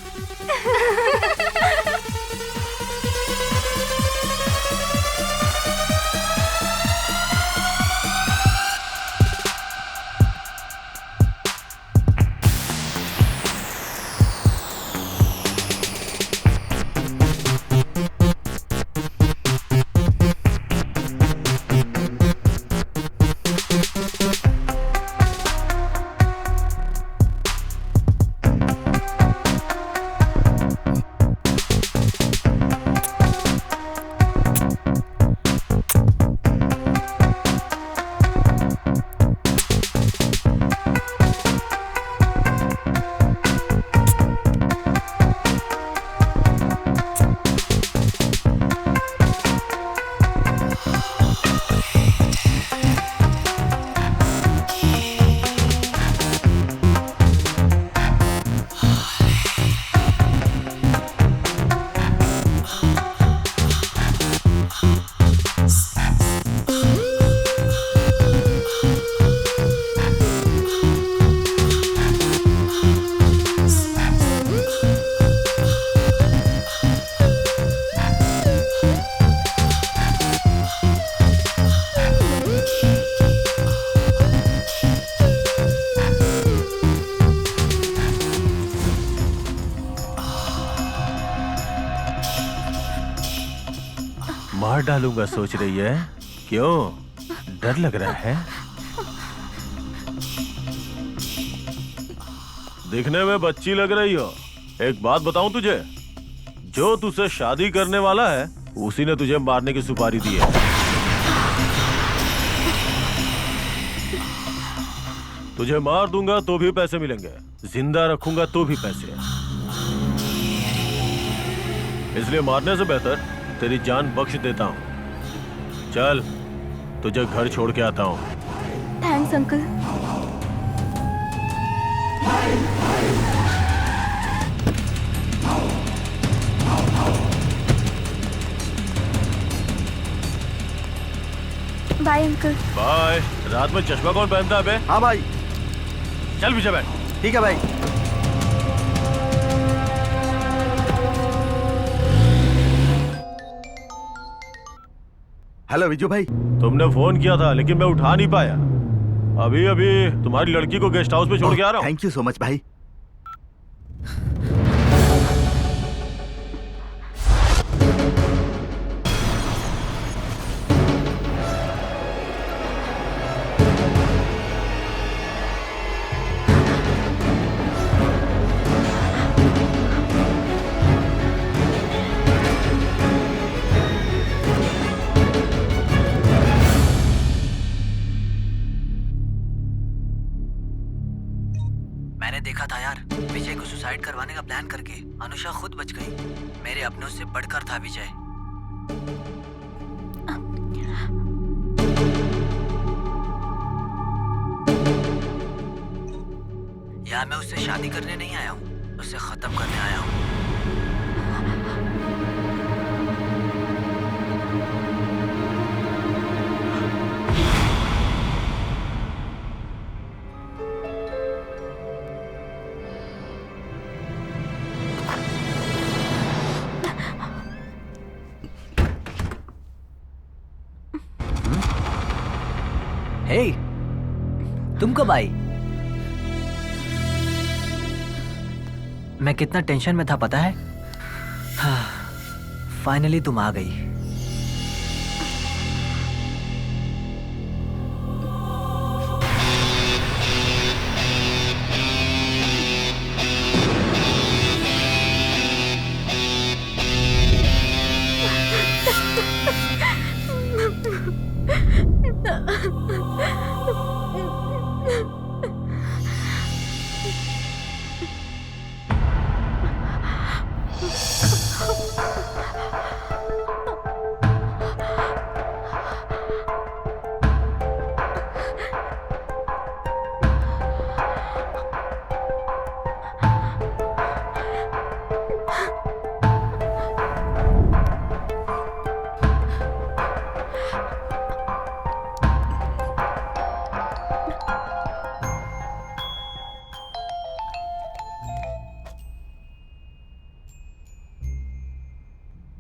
मार डालूंगा सोच रही है? क्यों, डर लग रहा है? दिखने में बच्ची लग रही हो। एक बात बताऊं तुझे, जो तुझसे शादी करने वाला है उसी ने तुझे मारने की सुपारी दी है। तुझे मार दूंगा तो भी पैसे मिलेंगे, जिंदा रखूंगा तो भी पैसे। इसलिए मारने से बेहतर तेरी जान बख्श देता हूँ। चल, तुझे घर छोड़ के आता हूँ। Thanks uncle. Bye uncle. Bye. रात में चश्मा कौन पहनता है बे? हाँ भाई। चल पीछे बैठ। ठीक है भाई। हेलो विजू भाई। तुमने फोन किया था लेकिन मैं उठा नहीं पाया। अभी अभी तुम्हारी लड़की को गेस्ट हाउस पे छोड़ के आ रहा हूँ। थैंक यू सो मच भाई। देखा था यार, विजय को सुसाइड करवाने का प्लान करके अनुषा खुद बच गई। मेरे अपनों से बढ़कर था विजय। यहाँ मैं उससे शादी करने नहीं आया हूँ, उसे खत्म करने आया हूँ। हे, तुम कब आई? मैं कितना टेंशन में था पता है? फाइनली तुम आ गई।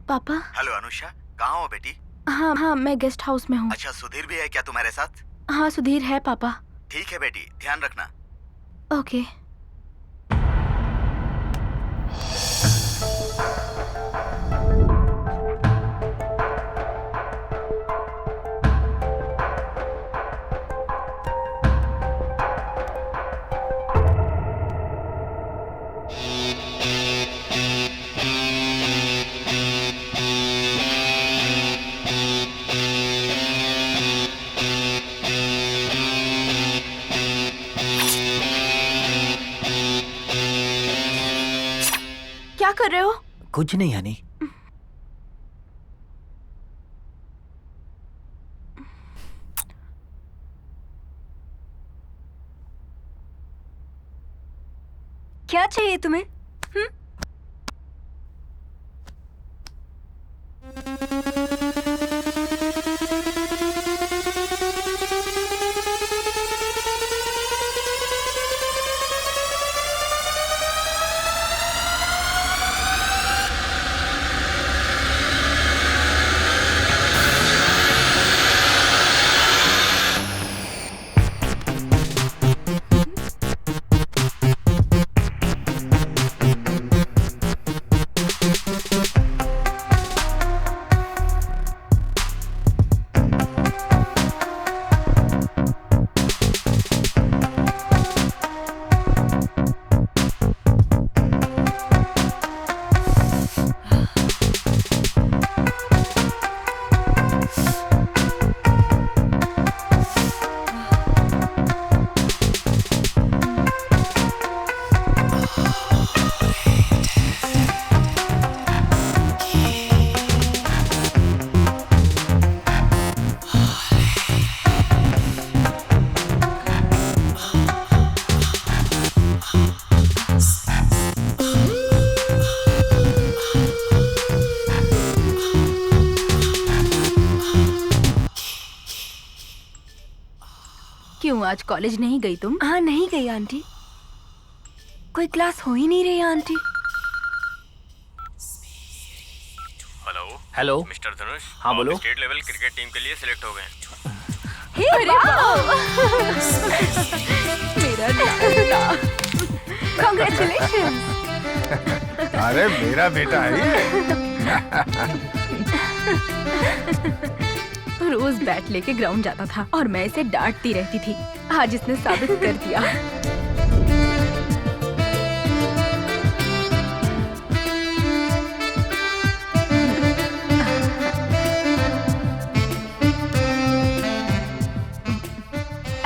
पापा। हेलो अनुषा, कहाँ हो बेटी? हाँ हाँ, मैं गेस्ट हाउस में हूँ। अच्छा, सुधीर भी है क्या तुम्हारे साथ? हाँ, सुधीर है पापा। ठीक है बेटी, ध्यान रखना। ओके। क्या कर रहे हो? कुछ नहीं हनी। क्या चाहिए तुम्हें? क्यों आज कॉलेज नहीं गई तुम? हाँ, नहीं गई आंटी। कोई क्लास हो ही नहीं रही आंटी। हेलो। हेलो मिस्टर धनुष। हाँ, बोलो। स्टेट लेवल क्रिकेट टीम के लिए सिलेक्ट हो गए। मेरा बेटा। कांग्रेचुलेशन। अरे मेरा बेटा है ये। रोज बैट लेके ग्राउंड जाता था और मैं इसे डांटती रहती थी। आज इसने साबित कर दिया।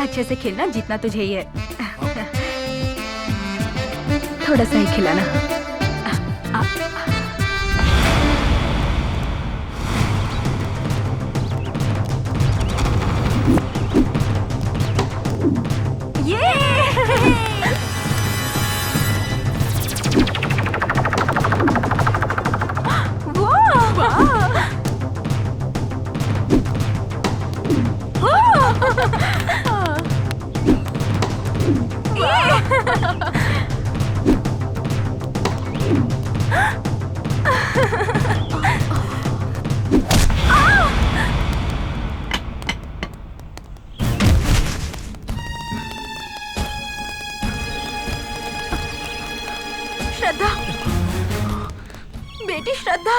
अच्छे से खेलना, जीतना तुझे ही है। थोड़ा सा ही खिलाना। श्रद्धा, बेटी श्रद्धा।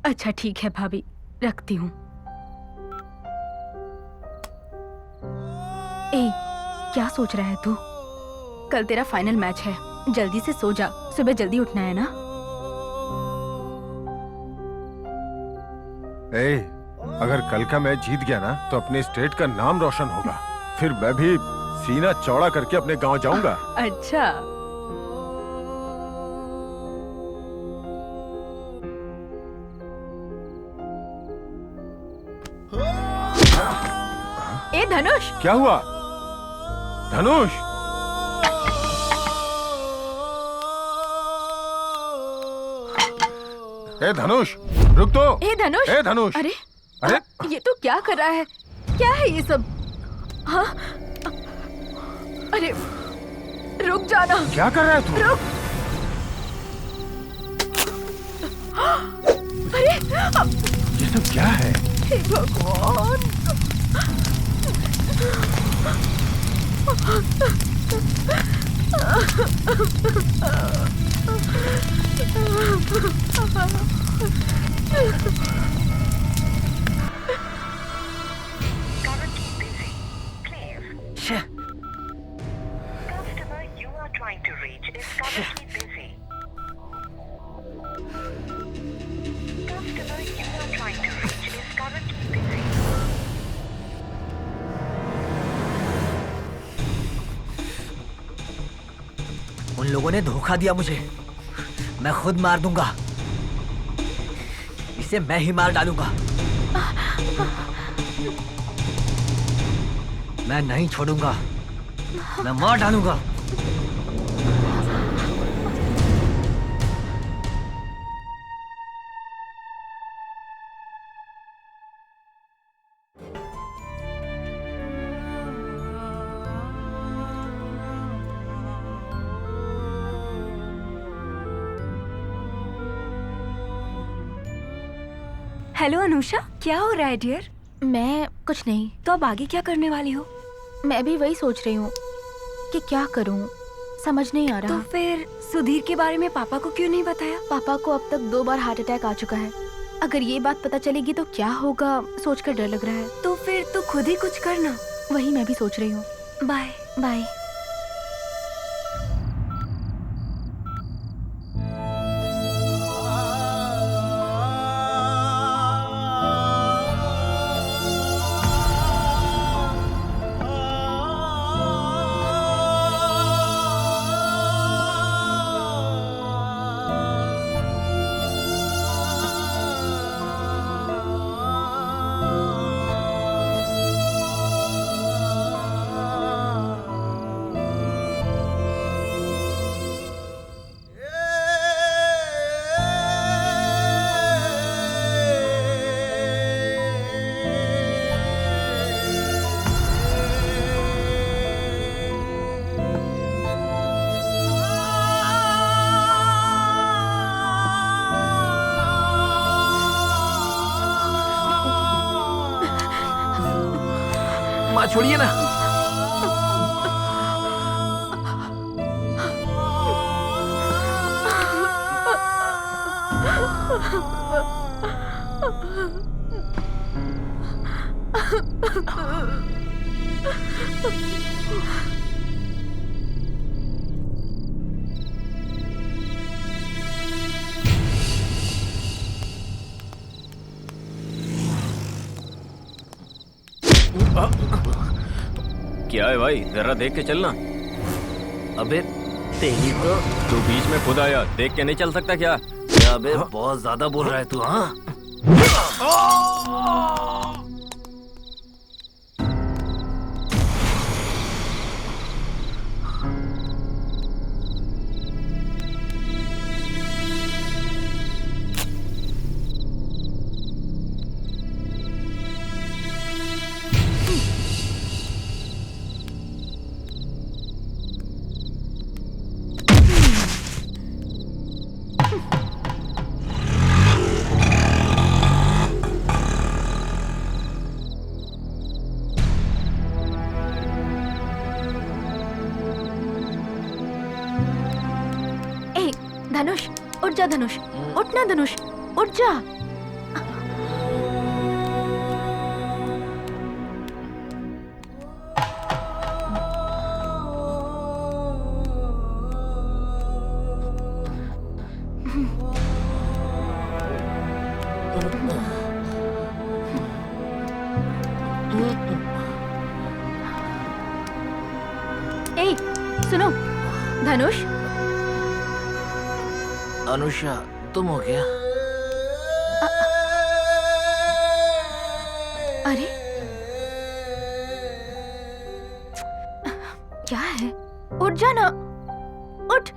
अच्छा ठीक है भाभी, रखती हूँ। ए, क्या सोच रहा है तू? कल तेरा फाइनल मैच है, जल्दी से सो जा, सुबह जल्दी उठना है ना। ए, अगर कल का मैच जीत गया ना तो अपने स्टेट का नाम रोशन होगा। फिर मैं भी सीना चौड़ा करके अपने गांव जाऊंगा। अच्छा, ए धनुष, क्या हुआ? धनुष, ए धनुष, रुक तो। ए धनुष, ए धनुष, अरे अरे ये तो क्या कर रहा है? क्या है ये सब? हाँ, अरे रुक जाना। क्या कर रहा है तू? रुक। अरे ये सब क्या है? हे भगवान। उन लोगों ने धोखा दिया मुझे। मैं खुद मार दूंगा, इसे मैं ही मार डालूंगा। मैं नहीं छोड़ूंगा, मैं मार डालूंगा। हेलो अनुषा, क्या हो रहा है डियर? मैं कुछ नहीं। तो अब आगे क्या करने वाली हो? मैं भी वही सोच रही हूँ कि क्या करूँ, समझ नहीं आ रहा। तो फिर सुधीर के बारे में पापा को क्यों नहीं बताया? पापा को अब तक 2 बार हार्ट अटैक आ चुका है। अगर ये बात पता चलेगी तो क्या होगा, सोचकर डर लग रहा है। तो फिर तू खुद ही कुछ करना। वही मैं भी सोच रही हूँ। Bye bye. माँ छोड़िए ना। क्या है भाई, जरा देख के चलना। अबे तेरी तो तू बीच में खुद आया, देख के नहीं चल सकता क्या? अबे बहुत ज्यादा बोल रहा है तू। हाँ ए धनुष, उठ जा धनुष, उठ ना धनुष, उठ जा। ए सुनो धनुष, अनुषा तुम हो क्या? अरे क्या है? उठ जा ना, उठ।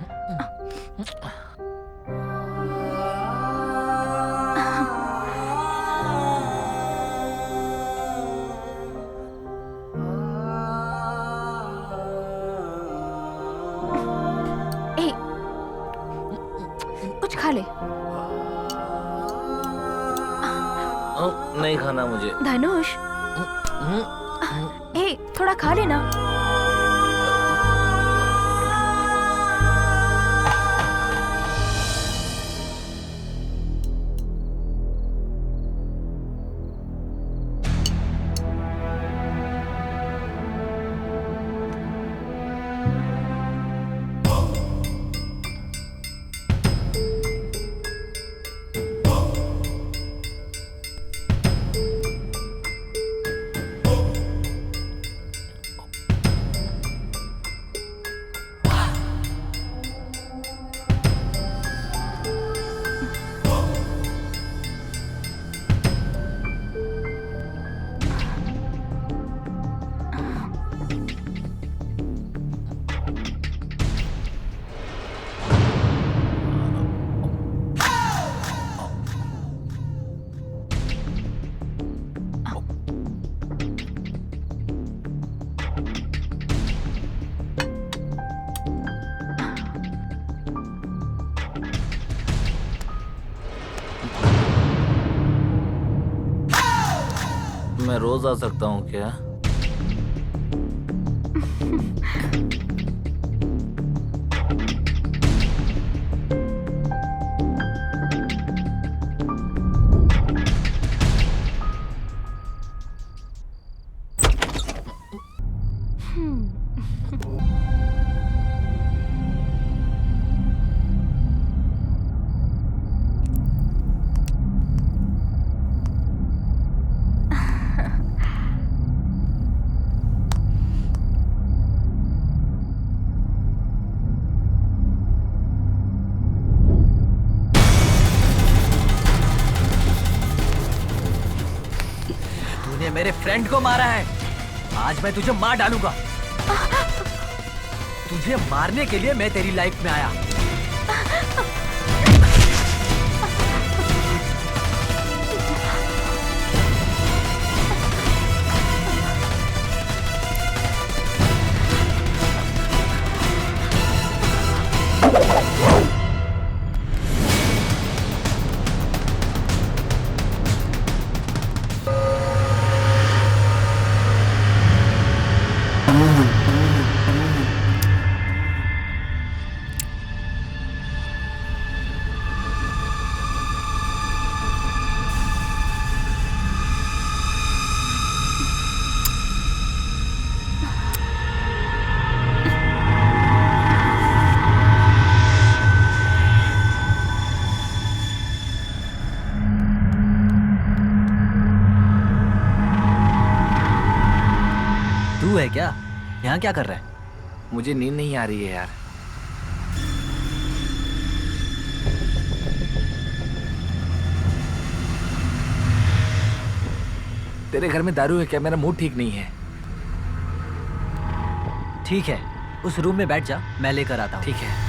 ए कुछ खा ले। नहीं खाना मुझे। धनुष, ए थोड़ा खा लेना। मैं रोज आ सकता हूँ क्या? मेरे फ्रेंड को मारा है, आज मैं तुझे मार डालूंगा। तुझे मारने के लिए मैं तेरी लाइफ में आया। यहाँ क्या कर रहा है? मुझे नींद नहीं आ रही है यार। तेरे घर में दारू है क्या? मेरा मूड ठीक नहीं है। ठीक है, उस रूम में बैठ जा, मैं लेकर आता हूँ। ठीक है।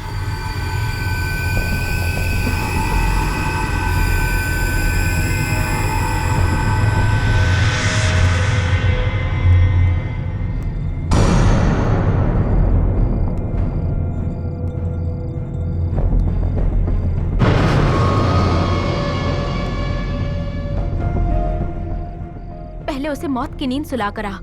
पहले उसे मौत की नींद सुला कर आ।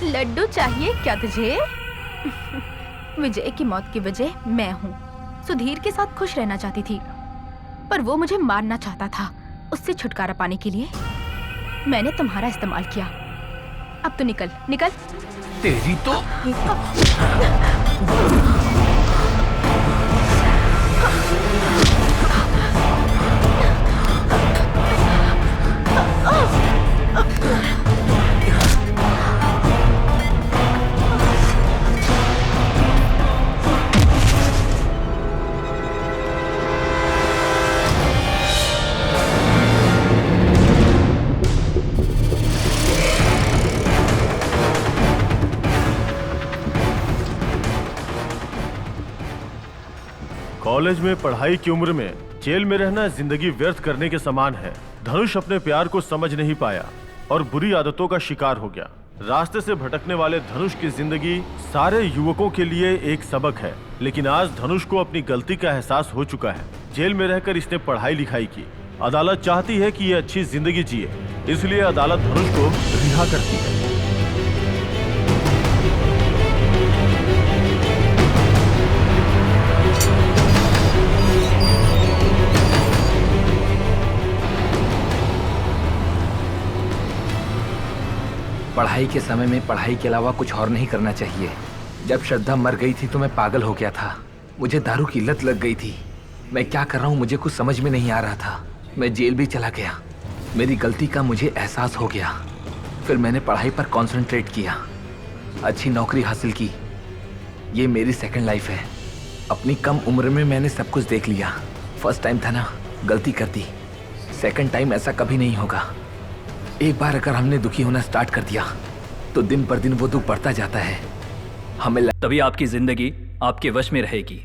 लड्डू चाहिए क्या तुझे? विजय की मौत की वजह मैं हूँ। सुधीर के साथ खुश रहना चाहती थी, पर वो मुझे मारना चाहता था। उससे छुटकारा पाने के लिए मैंने तुम्हारा इस्तेमाल किया। अब तो निकल निकल। तेरी तो कॉलेज में पढ़ाई की उम्र में जेल में रहना जिंदगी व्यर्थ करने के समान है। धनुष अपने प्यार को समझ नहीं पाया और बुरी आदतों का शिकार हो गया। रास्ते से भटकने वाले धनुष की जिंदगी सारे युवकों के लिए एक सबक है, लेकिन आज धनुष को अपनी गलती का एहसास हो चुका है। जेल में रहकर इसने पढ़ाई लिखाई की। अदालत चाहती है कि ये अच्छी जिंदगी जिए, इसलिए अदालत धनुष को रिहा करती है। पढ़ाई के समय में पढ़ाई के अलावा कुछ और नहीं करना चाहिए। जब श्रद्धा मर गई थी तो मैं पागल हो गया था। मुझे दारू की लत लग गई थी। मैं क्या कर रहा हूँ मुझे कुछ समझ में नहीं आ रहा था। मैं जेल भी चला गया। मेरी गलती का मुझे एहसास हो गया। फिर मैंने पढ़ाई पर कंसंट्रेट किया, अच्छी नौकरी हासिल की। ये मेरी सेकंड लाइफ है। अपनी कम उम्र में मैंने सब कुछ देख लिया। फर्स्ट टाइम था ना, गलती कर दी। सेकंड टाइम ऐसा कभी नहीं होगा। एक बार अगर हमने दुखी होना स्टार्ट कर दिया तो दिन पर दिन वो दुख बढ़ता जाता है। हमें तभी आपकी जिंदगी आपके वश में रहेगी।